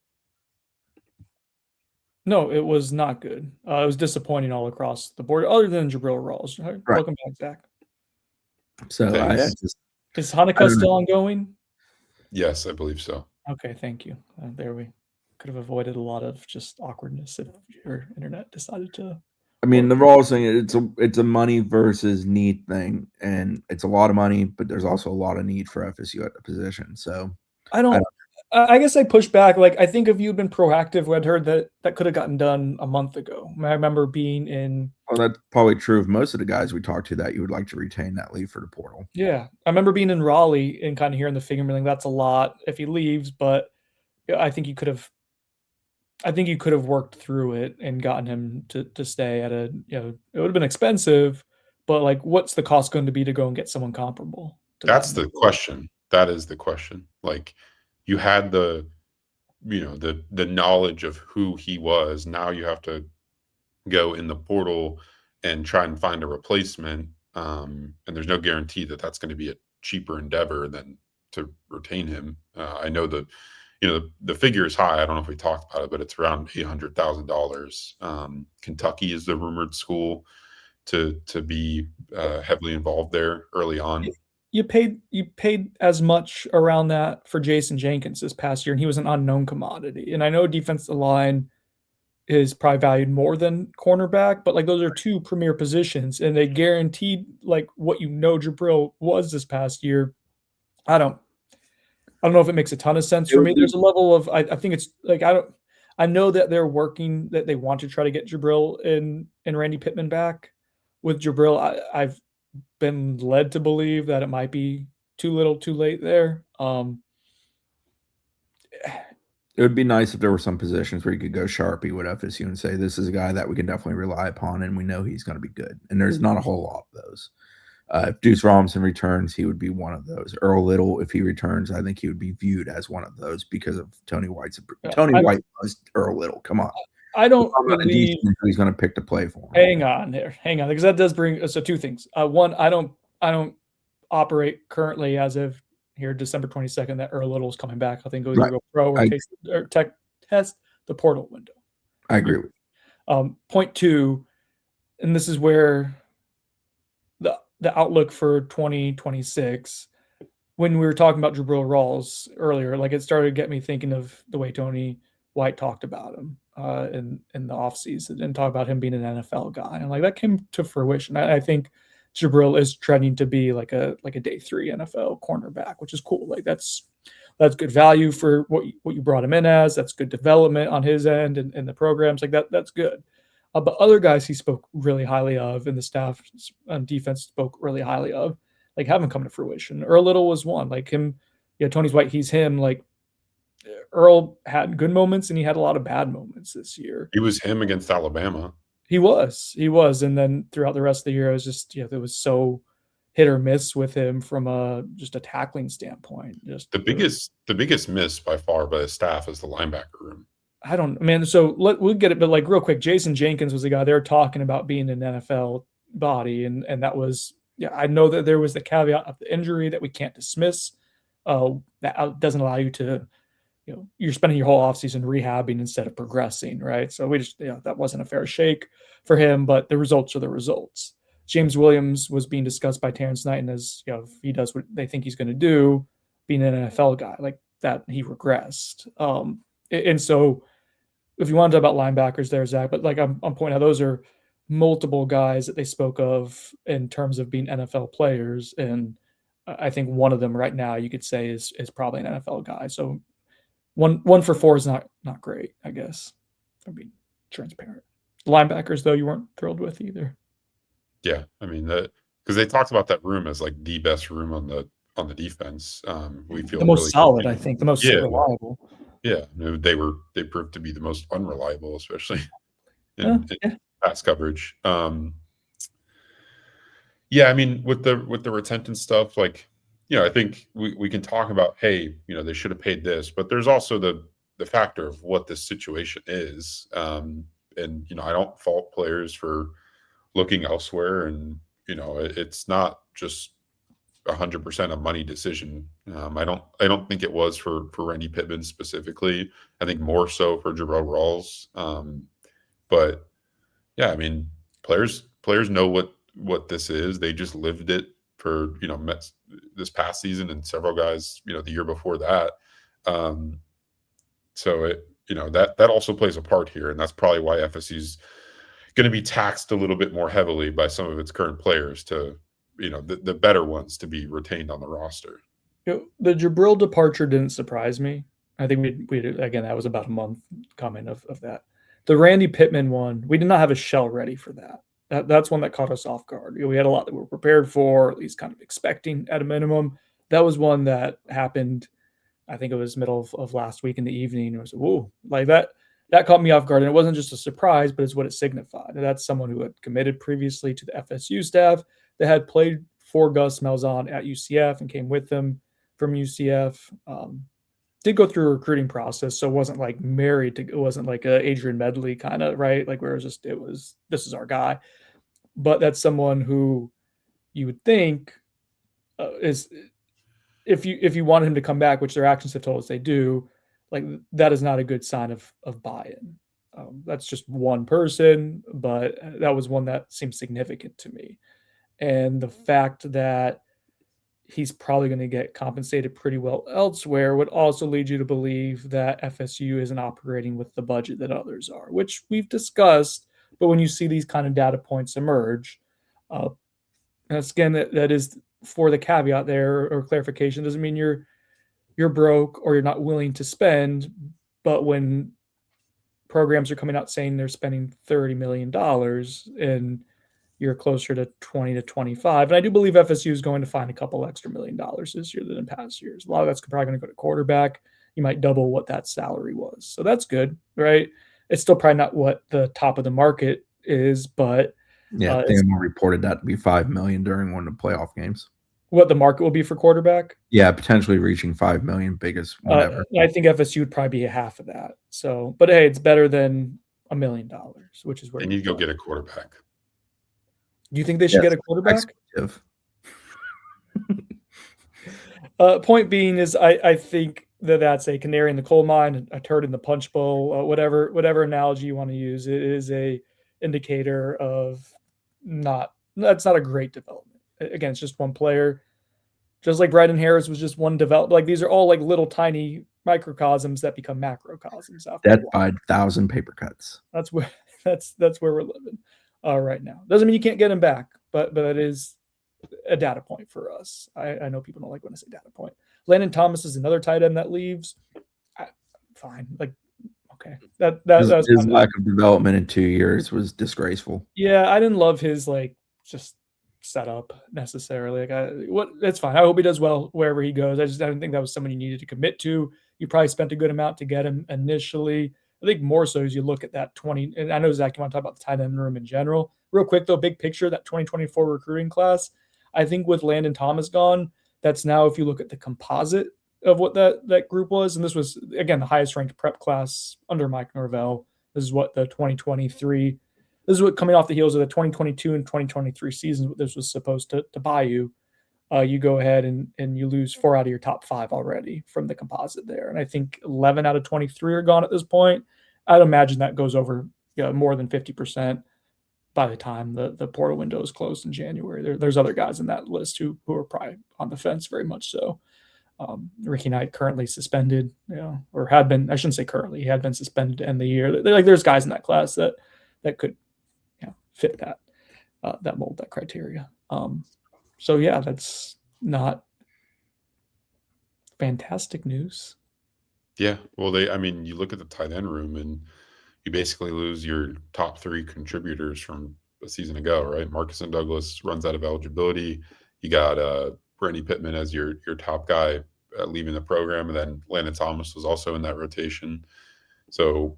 No, it was not good. It was disappointing all across the board, other than Jabril Rawls. Right. Welcome back, Zach. So is Hanukkah still ongoing? Yes, I believe so. Okay, thank you. There we could have avoided a lot of just awkwardness if your internet decided to. I mean, the Rawls thing, it's a money versus need thing, and it's a lot of money, but there's also a lot of need for FSU at the position. So I guess I push back. Like, I think if you'd been proactive, I'd heard that could have gotten done a month ago. I remember being in. Well, that's probably true of most of the guys we talked to that you would like to retain that leave for the portal. Yeah, I remember being in Raleigh and kind of hearing the figure, like that's a lot if he leaves, but I think you could have. I think you could have worked through it and gotten him to stay at a. It would have been expensive, but like, what's the cost going to be to go and get someone comparable? That's the question. That is the question. Like, you had the knowledge of who he was. Now you have to go in the portal and try and find a replacement. And there's no guarantee that that's going to be a cheaper endeavor than to retain him. I know that, the figure is high. I don't know if we talked about it, but it's around $800,000. Kentucky is the rumored school to be heavily involved there early on. You paid as much around that for Jason Jenkins this past year, and he was an unknown commodity. And I know defensive line is probably valued more than cornerback, but like those are two premier positions, and they guaranteed like what Jabril was this past year. I don't know if it makes a ton of sense for me. There's a level of I think it's like I know that they're working that they want to try to get Jabril and Randy Pittman back. With Jabril, I've been led to believe that it might be too little, too late there. It would be nice if there were some positions where you could go Sharpie with FSU and say, this is a guy that we can definitely rely upon and we know he's going to be good. And there's not a whole lot of those. If Deuce Robinson returns, he would be one of those. Earl Little, if he returns, I think he would be viewed as one of those because of Tony White's. Tony White was Earl Little. Come on. I don't believe he's going to pick to play for him. Hang on, because that does bring us to two things. One, I don't operate currently as of here December 22nd that Earl Little is coming back. I think it was go pro or test the portal window. I agree with you. Point two, and this is where the outlook for 2026. When we were talking about Jabril Rawls earlier, like it started to get me thinking of the way Tony White talked about him in the offseason and talk about him being an NFL guy. And like that came to fruition. I think Jabril is trending to be like a day 3 NFL cornerback, which is cool. Like that's good value for what you brought him in as. That's good development on his end and the programs like that. That's good. But other guys he spoke really highly of, and the staff on defense spoke really highly of, like haven't come to fruition. Earl Little was one. Like him, Tony's White, he's him. Like Earl had good moments and he had a lot of bad moments this year. He was him against Alabama. He was. And then throughout the rest of the year, it was just, there was so hit or miss with him from just a tackling standpoint. Just the biggest miss by far by the staff is the linebacker room. So we'll get it, but like real quick, Jason Jenkins was the guy they were talking about being an NFL body. And that was, I know that there was the caveat of the injury that we can't dismiss. That doesn't allow you to, you're spending your whole offseason rehabbing instead of progressing, right? So we just, that wasn't a fair shake for him, but the results are the results. James Williams was being discussed by Terrence Knighton as, if he does what they think he's going to do, being an NFL guy, like that, he regressed. And so if you want to talk about linebackers there, Zach, but like I'm pointing out, those are multiple guys that they spoke of in terms of being NFL players. And I think one of them right now you could say is probably an NFL guy. So 1 for 4 is not great, I guess. I mean, transparent. Linebackers, though, you weren't thrilled with either. Yeah, I mean, because they talked about that room as like the best room on on the defense. We feel The most really solid, good. I think, the most Yeah. reliable. Yeah, they proved to be the most unreliable, especially Yeah, in pass coverage. Yeah, I mean, with the retention stuff, like, I think we can talk about, hey, they should have paid this, but there's also the factor of what this situation is. And I don't fault players for looking elsewhere, and it's not just 100% a money decision. I don't think it was for Randy Pittman specifically. I think more so for Jarrell Rawls. But yeah, I mean, players know what this is. They just lived it for Mets this past season, and several guys the year before that. So that also plays a part here, and that's probably why FSU's going to be taxed a little bit more heavily by some of its current players to the better ones to be retained on the roster. The Jabril departure didn't surprise me. I think we again, that was about a month coming of that. The Randy Pittman one, we did not have a shell ready for that. That's one that caught us off guard. We had a lot that we were prepared for, at least kind of expecting at a minimum. That was one that happened, I think it was middle of last week in the evening. It was, whoa, like that caught me off guard. And it wasn't just a surprise, but it's what it signified. And that's someone who had committed previously to the FSU staff, that had played for Gus Malzahn at UCF and came with them from UCF. Did go through a recruiting process, so it wasn't like married to. It wasn't like a Adrian Medley kind of, right? Like where it was this is our guy. But that's someone who you would think is, if you want him to come back, which their actions have told us they do, like that is not a good sign of buy-in. That's just one person, but that was one that seemed significant to me. And the fact that he's probably going to get compensated pretty well elsewhere would also lead you to believe that FSU isn't operating with the budget that others are, which we've discussed. But when you see these kind of data points emerge, and again, that is for the caveat there or clarification. Doesn't mean you're broke or you're not willing to spend. But when programs are coming out saying they're spending $30 million and you're closer to 20 to 25. And I do believe FSU is going to find a couple extra $1 million this year than in past years. A lot of that's probably going to go to quarterback. You might double what that salary was. So that's good, right? It's still probably not what the top of the market is, but yeah, Daniel reported that to be $5 million during one of the playoff games. What the market will be for quarterback? Yeah, potentially reaching $5 million, biggest whatever. I think FSU would probably be a half of that. So, but hey, it's better than $1 million, which is where they need to go get a quarterback. Do you think they should get a quarterback? Point being is, I think that's a canary in the coal mine, a turd in the punch bowl, whatever analogy you want to use. It is a indicator of that's not a great development. Again, it's just one player. Just like Bryden Harris was just one develop. Like these are all like little tiny microcosms that become macrocosms. Death by 1,000 paper cuts. That's where we're living. Right now. Doesn't mean you can't get him back, but that is a data point for us. I know people don't like when I say data point. Landon Thomas is another tight end that leaves. Fine. Like, okay. His lack of development in 2 years was disgraceful. Yeah, I didn't love his just setup necessarily. That's fine. I hope he does well wherever he goes. I didn't think that was someone you needed to commit to. You probably spent a good amount to get him initially. I think more so as you look at that 20, and I know, Zach, you want to talk about the tight end room in general. Real quick, though, big picture, that 2024 recruiting class, I think with Landon Thomas gone, that's now, if you look at the composite of what that group was, and this was, again, the highest ranked prep class under Mike Norvell. This is what the 2023, this is what coming off the heels of the 2022 and 2023 seasons, what this was supposed to buy you. You go ahead and you lose 4 out of your top 5 already from the composite there. And I think 11 out of 23 are gone at this point. I'd imagine that goes over more than 50% by the time the portal window is closed in January. There's other guys in that list who are probably on the fence, very much so. Ricky Knight currently suspended, or had been, I shouldn't say currently, he had been suspended to end the year. There's guys in that class that could fit that mold, that criteria. So, yeah, that's not fantastic news. Yeah. Well, you look at the tight end room and you basically lose your top 3 contributors from a season ago, right? Marcus and Douglas runs out of eligibility. You got Randy Pittman as your top guy leaving the program, and then Landon Thomas was also in that rotation. So,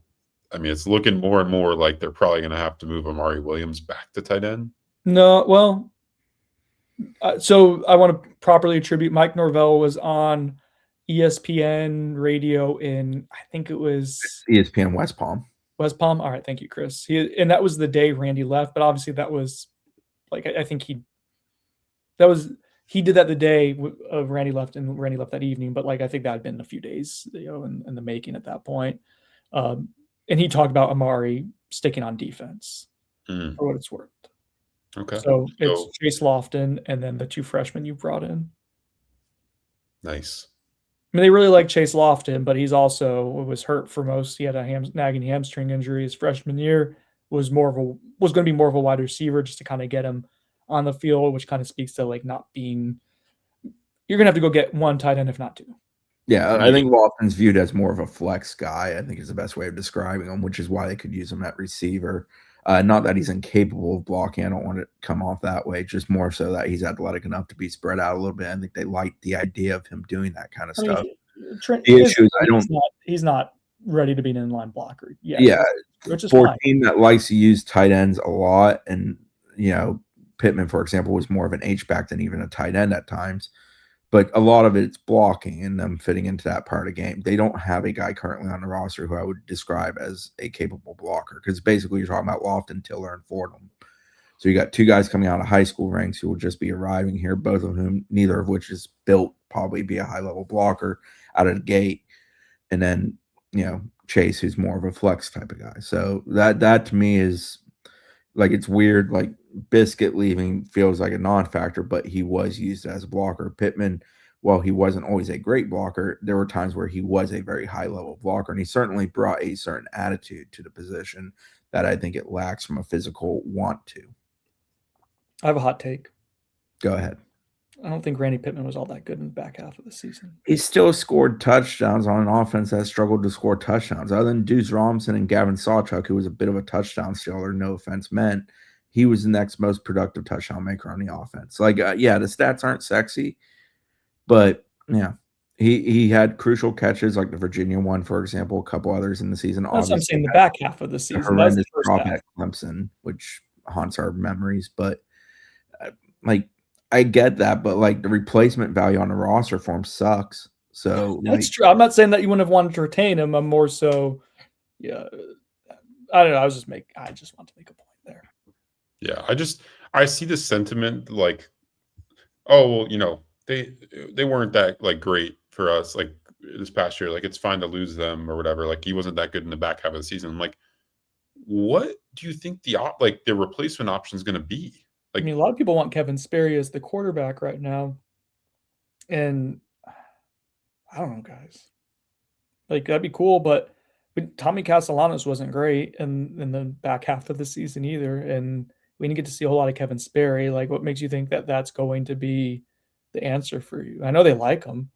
I mean, it's looking more and more like they're probably going to have to move Amari Williams back to tight end. No, well, so I want to properly attribute Mike Norvell was on ESPN radio in, I think it was ESPN West Palm. West Palm. All right, thank you, Chris. And that was the day Randy left, but obviously that was like, I think he did that the day of Randy left, and Randy left that evening. But like, I think that had been a few days, in the making at that point. And he talked about Amari sticking on defense for what it's worth. Okay. So it's Chase Lofton and then the two freshmen you brought in. Nice. I mean, they really like Chase Lofton, but he's also was hurt for most. He had a nagging hamstring injury his freshman year. Was going to be more of a wide receiver just to kind of get him on the field, which kind of speaks to like not being. You're gonna have to go get one tight end, if not two. Yeah, I think Lofton's viewed as more of a flex guy. I think is the best way of describing him, which is why they could use him at receiver. Not that he's incapable of blocking. I don't want it to come off that way. Just more so that he's athletic enough to be spread out a little bit. I think they like the idea of him doing that kind of stuff. The issue is he's not ready to be an inline blocker yet. Yeah, which is for fine. a team that likes to use tight ends a lot, and Pittman, for example, was more of an H-back than even a tight end at times. But a lot of it's blocking and them fitting into that part of the game. They don't have a guy currently on the roster who I would describe as a capable blocker, because basically you're talking about Lofton, Tiller, and Fordham. So you got two guys coming out of high school ranks who will just be arriving here, both of whom, neither of which is built probably be a high-level blocker out of the gate. And then, Chase, who's more of a flex type of guy. So that to me is like, it's weird. Like Biscuit leaving feels like a non-factor, but he was used as a blocker. Pittman, while he wasn't always a great blocker, there were times where he was a very high-level blocker, and he certainly brought a certain attitude to the position that I think it lacks from a physical want to. I have a hot take. Go ahead. I don't think Randy Pittman was all that good in the back half of the season. He still scored touchdowns on an offense that struggled to score touchdowns. Other than Deuce Robinson and Gavin Sawchuk, who was a bit of a touchdown stealer, no offense meant, he was the next most productive touchdown maker on the offense. Like, the stats aren't sexy, but yeah, he had crucial catches like the Virginia one, for example, a couple others in the season. That's what I'm saying, the back half of the season. Horrendous drop at Clemson, which haunts our memories. But I get that, but like the replacement value on the roster for him sucks. So that's true. I'm not saying that you wouldn't have wanted to retain him. I'm more so, I don't know. I just want to make a point there. Yeah, I see the sentiment like, oh well, they weren't that like great for us like this past year. Like it's fine to lose them or whatever. Like he wasn't that good in the back half of the season. I'm like, what do you think the replacement option is going to be? Like, I mean, a lot of people want Kevin Sperry as the quarterback right now, and I don't know, guys. Like that'd be cool, but Tommy Castellanos wasn't great in the back half of the season either, and we didn't get to see a whole lot of Kevin Sperry. Like, what makes you think that that's going to be the answer for you? I know they like him,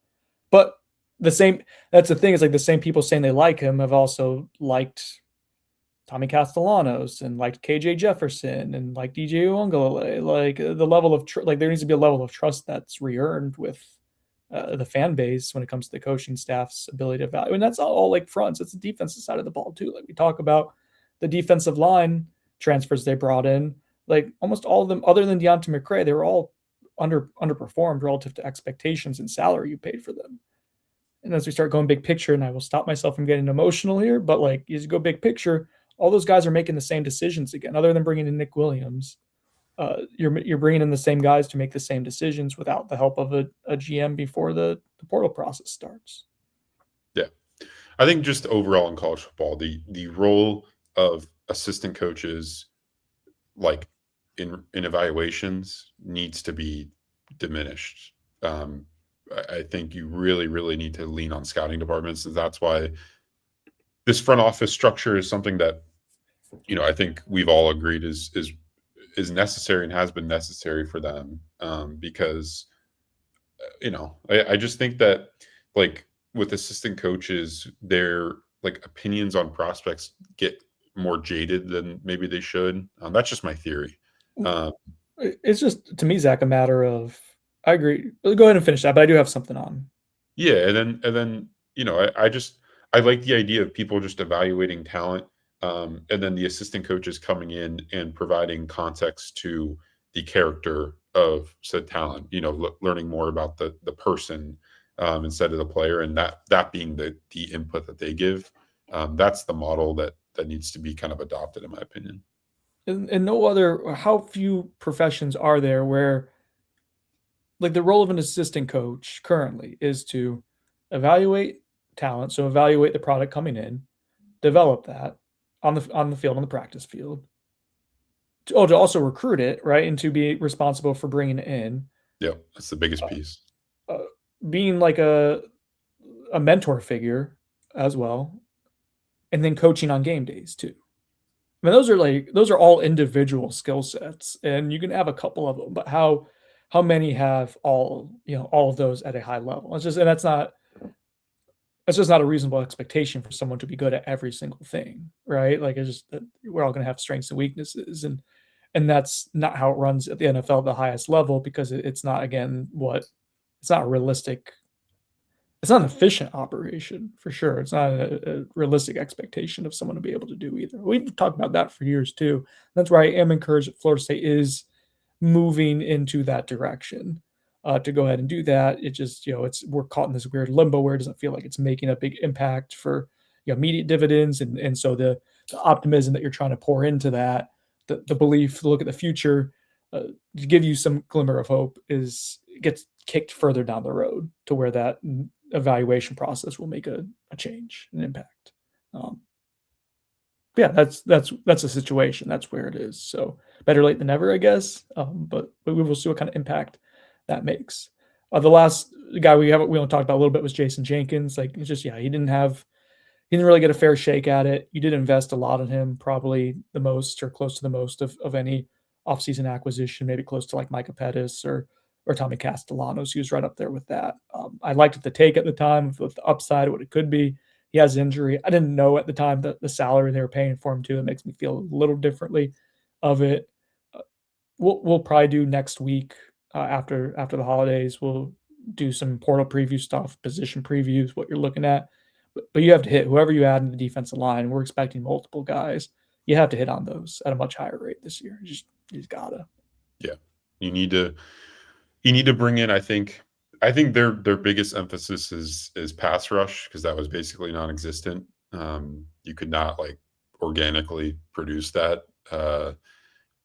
but that's the thing is like the same people saying they like him have also liked Tommy Castellanos and like KJ Jefferson and like DJ Uiagalelei. Like the level of there needs to be a level of trust that's re-earned with the fan base when it comes to the coaching staff's ability to value. And that's all like fronts. It's the defensive side of the ball too. Like we talk about the defensive line transfers they brought in, like almost all of them, other than Deonta McCray, they were all underperformed relative to expectations and salary you paid for them. And as we start going big picture, and I will stop myself from getting emotional here, but like as you go big picture, all those guys are making the same decisions again, other than bringing in Nick Williams. You're bringing in the same guys to make the same decisions without the help of a GM before the portal process starts. Yeah. I think just overall in college football, the role of assistant coaches like in evaluations needs to be diminished. I think you really, really need to lean on scouting departments. And that's why this front office structure is something that, I think we've all agreed is necessary and has been necessary for them. Because, I just think that like with assistant coaches, their like opinions on prospects get more jaded than maybe they should. That's just my theory. It's just, to me, Zach, a matter of I agree. Go ahead and finish that, but I do have something on. Yeah, and then I like the idea of people just evaluating talent, and then the assistant coaches coming in and providing context to the character of said talent. Learning more about the person, instead of the player, and that being the input that they give. That's the model that needs to be kind of adopted, in my opinion. And no other, how few professions are there where, like, the role of an assistant coach currently is to evaluate talent, so evaluate the product coming in, develop that on the field, on the practice field. To also recruit it, right, and to be responsible for bringing it in. Yeah, that's the biggest piece. Uh, being like a mentor figure as well, and then coaching on game days too. I mean, those are all individual skill sets, and you can have a couple of them, but how many have all of those at a high level? It's just, and that's just not a reasonable expectation for someone to be good at every single thing, right? Like, it's just that we're all going to have strengths and weaknesses, and that's not how it runs at the NFL at the highest level, because it's not, again, it's not a realistic, it's not an efficient operation for sure. It's not a realistic expectation of someone to be able to do either. We've talked about that for years too. That's why I am encouraged that Florida State is moving into that direction, to go ahead and do that. It just, we're caught in this weird limbo where it doesn't feel like it's making a big impact for immediate dividends, and so the optimism that you're trying to pour into that, the belief to look at the future, to give you some glimmer of hope, gets kicked further down the road to where that evaluation process will make a change, an impact. Yeah, that's the situation. That's where it is. So better late than never, I guess. But we will see what kind of impact that makes. The last guy we only talked about a little bit was Jason Jenkins. Like, it's just, he didn't really get a fair shake at it. You did invest a lot in him, probably the most or close to the most of any offseason acquisition, maybe close to like Micah Pettis or Tommy Castellanos. He was right up there with that. I liked the take at the time with the upside, what it could be. He has injury. I didn't know at the time the salary they were paying for him too. It makes me feel a little differently of it. We'll probably do next week, after the holidays. We'll do some portal preview stuff, position previews, what you're looking at. But you have to hit whoever you add in the defensive line. We're expecting multiple guys. You have to hit on those at a much higher rate this year. You just gotta. Yeah, you need to bring in. I think their biggest emphasis is pass rush, because that was basically non-existent. You could not organically produce that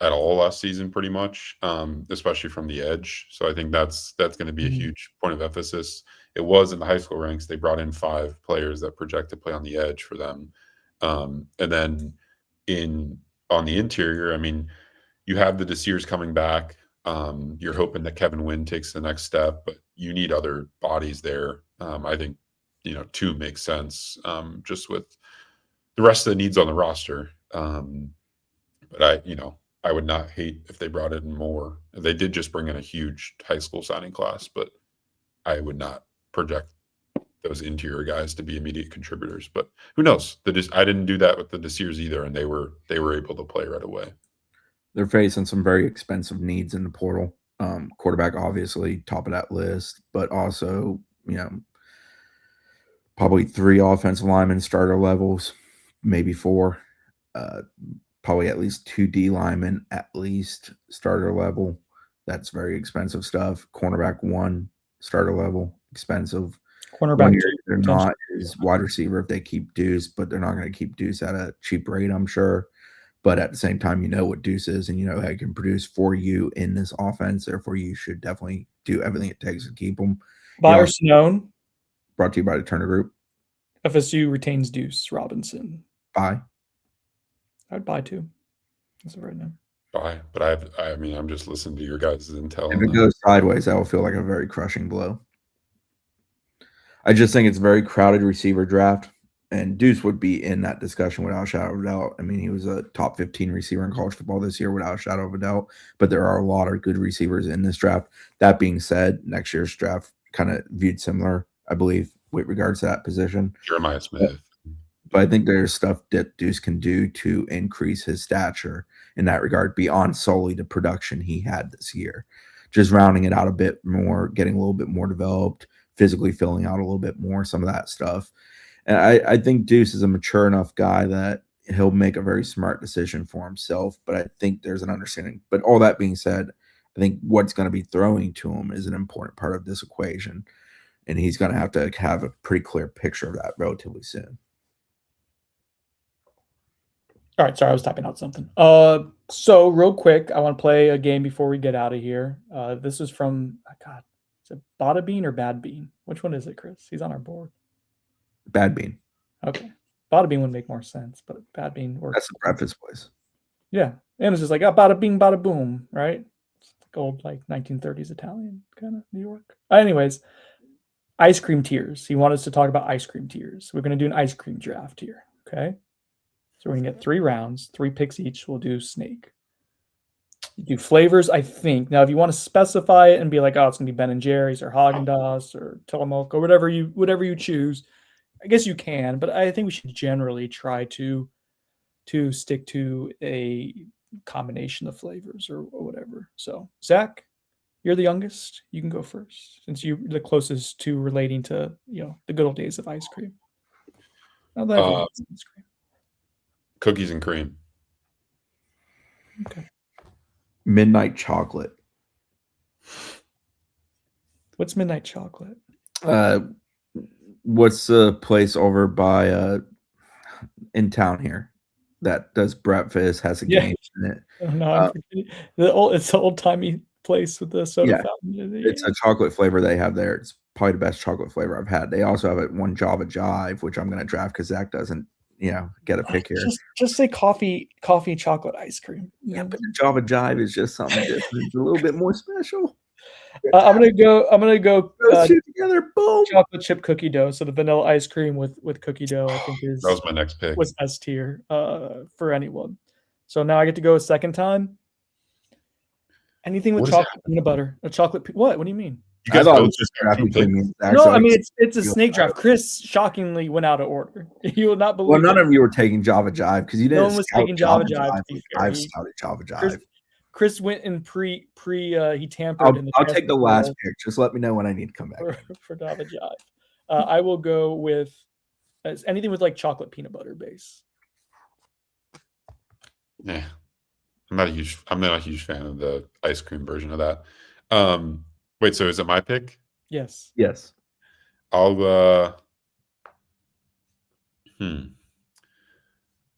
at all last season, pretty much, especially from the edge. So I think that's going to be a huge point of emphasis. It was in the high school ranks. They brought in 5 players that project to play on the edge for them, and then on the interior, I mean, you have the Desirs coming back. You're hoping that Kevin Wynn takes the next step, but you need other bodies there. I think 2 makes sense, just with the rest of the needs on the roster. But I would not hate if they brought in more. They did just bring in a huge high school signing class, but I would not project those interior guys to be immediate contributors. But who knows? I didn't do that with the Desirs either, and they were able to play right away. They're facing some very expensive needs in the portal. Quarterback, obviously, top of that list, but also, probably 3 offensive linemen starter levels, maybe 4. Probably at least 2 D linemen at least starter level. That's very expensive stuff. Cornerback 1 starter level, expensive. Cornerback 2, they're not is wide receiver if they keep Deuce, but they're not going to keep Deuce at a cheap rate, I'm sure. But at the same time, what Deuce is, and how he can produce for you in this offense. Therefore, you should definitely do everything it takes to keep him. Buy or Snone. Brought to you by the Turner Group. FSU retains Deuce Robinson. Buy. I'd buy too. That's it right now. Buy, but I'm just listening to your guys' intel. If it goes sideways, that will feel like a very crushing blow. I just think it's a very crowded receiver draft. And Deuce would be in that discussion without a shadow of a doubt. I mean, he was a top 15 receiver in college football this year without a shadow of a doubt. But there are a lot of good receivers in this draft. That being said, next year's draft kind of viewed similar, I believe, with regards to that position. Jeremiah Smith. But I think there's stuff that Deuce can do to increase his stature in that regard beyond solely the production he had this year. just rounding it out a bit more, getting a little bit more developed, physically filling out a little bit more, some of that stuff. And I think Deuce is a mature enough guy that he'll make a very smart decision for himself, but I think there's an understanding. But all that being said, I think what's going to be throwing to him is an important part of this equation, and he's going to have a pretty clear picture of that relatively soon. All right, sorry, I was typing out something. So real quick, I want to play a game before we get out of here. This is from God, is it Bada Bean or Bad Bean? Which one is it, Chris? He's on our board. Bad Bean. Okay, Bada Bean would make more sense, but Bad Bean works. That's the breakfast place. Yeah, and it's just like Bada Bing, Bada Boom, right? It's like old 1930s Italian kind of New York. Anyways, ice cream tiers. He wanted us to talk about ice cream tiers. We're going to do an ice cream draft here. Okay. So we're going to get 3 rounds, 3 picks each. We'll do snake. You do flavors, I think. Now, if you want to specify it and be like, oh, it's going to be Ben & Jerry's or Haagen-Dazs or Tillamook or whatever you choose, I guess you can. But I think we should generally try to stick to a combination of flavors or whatever. So, Zach, you're the youngest. You can go first since you're the closest to relating to, the good old days of ice cream. Ice cream. Cookies and cream. Okay. Midnight chocolate. What's midnight chocolate? What's the place over by in town here that does breakfast, has a game in it? Oh, no, it's the old timey place with the soda fountain. It's a chocolate flavor they have there. It's probably the best chocolate flavor I've had. They also have one Java Jive, which I'm going to draft because Zach doesn't, get a pick here. Just say coffee chocolate ice cream. Yeah, but the Java Jive is just something different. It's a little bit more special. I'm gonna go together. Boom. Chocolate chip cookie dough. So the vanilla ice cream with cookie dough, I think that was my next pick. Was S tier for anyone. So now I get to go a second time. Anything with chocolate peanut butter, a chocolate. What do you mean? You guys both just no, I mean it's a snake draft. Chris shockingly went out of order. You will not believe. Well, none of you were taking Java Jive because you didn't. No one was taking Java Jive. I've scouted Java Jive. Chris went in he tampered. I'll take the last pick. Just let me know when I need to come back for Java Jive. I will go with anything with like chocolate peanut butter base. Yeah, I'm not a huge fan of the ice cream version of that. Wait, so is it my pick? Yes. Yes. I'll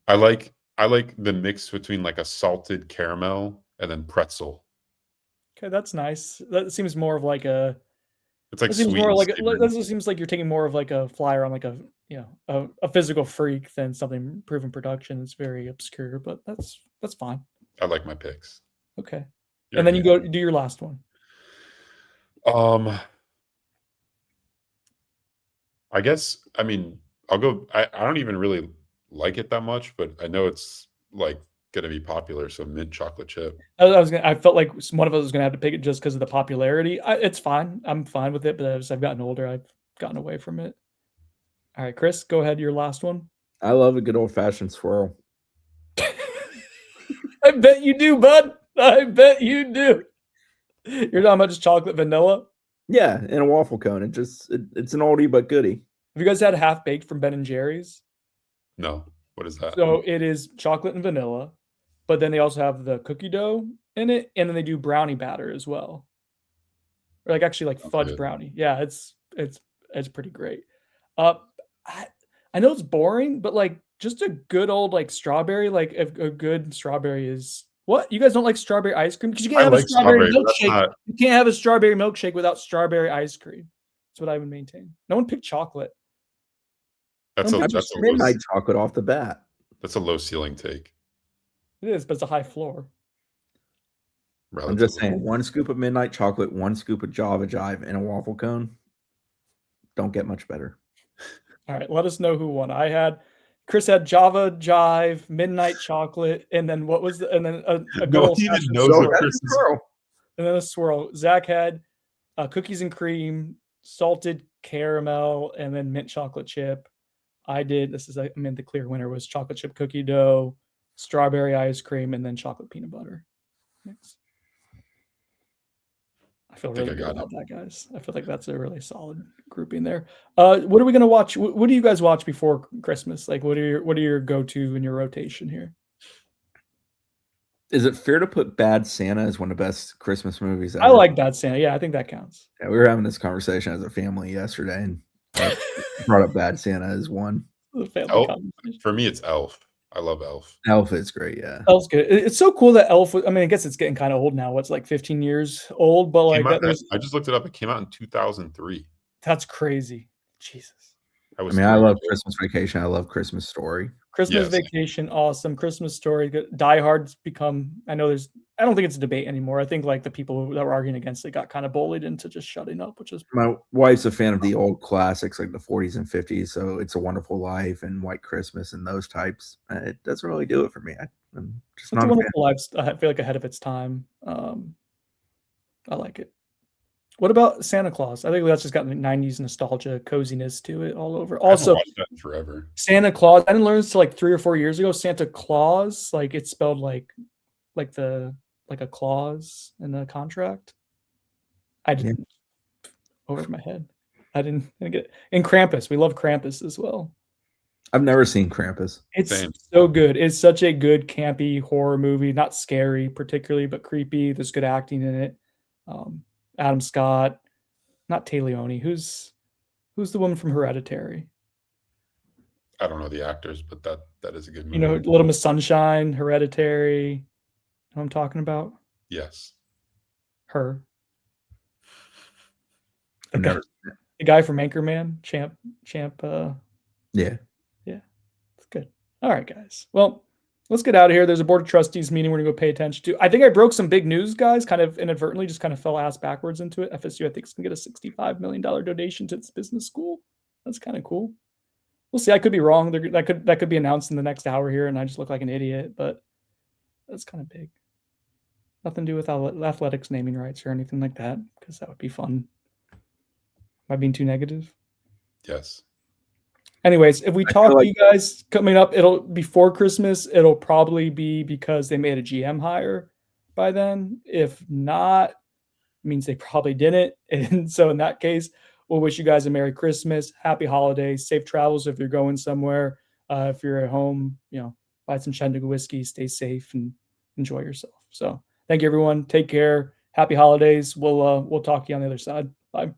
I like the mix between like a salted caramel and then pretzel. Okay, that's nice. That seems more of like a. It's like sweet. More like that seems like you're taking more of like a flyer on like a a physical freak than something proven production. It's very obscure, but that's fine. I like my picks. Okay, and then you go do your last one. I guess I'll go. I don't even really like it that much, but I know it's like going to be popular. So mint chocolate chip. I felt like one of us was going to have to pick it just because of the popularity. It's fine. I'm fine with it, but as I've gotten older, I've gotten away from it. All right, Chris, go ahead. Your last one. I love a good old fashioned swirl. I bet you do, bud. I bet you do. You're talking about just chocolate vanilla? Yeah, in a waffle cone. It's an oldie but goodie. Have you guys had half baked from Ben & Jerry's? No. What is that? So it is chocolate and vanilla, but then they also have the cookie dough in it, and then they do brownie batter as well. Or like fudge brownie. Yeah, it's pretty great. I know it's boring, but like just a good old like strawberry, like a good strawberry is. What? You guys don't like strawberry ice cream? Because you can't have a strawberry milkshake. You can't have a strawberry milkshake without strawberry ice cream. That's what I would maintain. No one picked chocolate. That's a midnight chocolate off the bat. That's a low ceiling take. It is, but it's a high floor. I'm just saying, 1 scoop of midnight chocolate, 1 scoop of Java Jive, and a waffle cone. Don't get much better. All right, let us know who won. Chris had Java Jive, midnight chocolate, and then what was and then a good old swirl. And then a swirl. Zach had cookies and cream, salted caramel, and then mint chocolate chip. The clear winner was chocolate chip cookie dough, strawberry ice cream, and then chocolate peanut butter mix. I feel I think really I good got about that, guys. I feel like that's a really solid grouping there. What are we gonna watch? What do you guys watch before Christmas? Like, what are your go-to in your rotation here? Is it fair to put Bad Santa as one of the best Christmas movies I ever? like Bad Santa. Yeah, I think that counts. Yeah, we were having this conversation as a family yesterday, and brought up Bad Santa as one. The family Elf. conversation. For me, it's Elf. I love Elf. Elf is great, yeah. Elf's good. It's so cool that Elf. I mean, I guess it's getting kind of old now. What's like 15 years old, but like that, I just looked it up. It came out in 2003. that's crazy. Jesus. I mean, I love Christmas Vacation. I love Christmas Story. Christmas Yes. Vacation, awesome. Christmas Story, good. Die Hard's become. I know there's. I don't think it's a debate anymore. I think like the people that were arguing against it got kind of bullied into just shutting up, which is. My wife's a fan of the old classics like the 40s and 50s, so It's a Wonderful Life and White Christmas and those types. It doesn't really do it for me. I'm just It's not a a fan. Wonderful Life. I feel like ahead of its time. I like it. What about Santa Claus? I think that's just got 90s nostalgia, coziness to it all over. I haven't Also, watched that in forever. Santa Claus. I didn't learn this till like 3 or 4 years ago. Santa Claus, like it's spelled like a clause in the contract. I didn't over my head. I didn't get it. And Krampus. We love Krampus as well. I've never seen Krampus. It's Same. so good. It's such a good campy horror movie. Not scary particularly, but creepy. There's good acting in it. Adam Scott, not Leone. Who's the woman from Hereditary? I don't know the actors, but that is a good movie. You know, Little Miss Sunshine, Hereditary. Know what I'm talking about? Yes. Her. I've never The guy from Anchorman, Champ. Yeah. It's good. All right, guys. Well, let's get out of here. There's a board of trustees meeting we're gonna go pay attention to. I think I broke some big news, guys. Kind of inadvertently, just kind of fell ass backwards into it. FSU, I think, is gonna get a $65 million donation to its business school. That's kind of cool. We'll see. I could be wrong. That could be announced in the next hour here, and I just look like an idiot. But that's kind of big. Nothing to do with athletics naming rights or anything like that, because that would be fun. Am I being too negative? Yes. Anyways, if we talk to you guys coming up, it'll before Christmas, it'll probably be because they made a GM hire by then. If not, it means they probably didn't. And so in that case, we'll wish you guys a Merry Christmas, Happy Holidays, safe travels if you're going somewhere. If you're at home, buy some Chattanooga whiskey, stay safe, and enjoy yourself. So thank you, everyone. Take care. Happy holidays. We'll talk to you on the other side. Bye.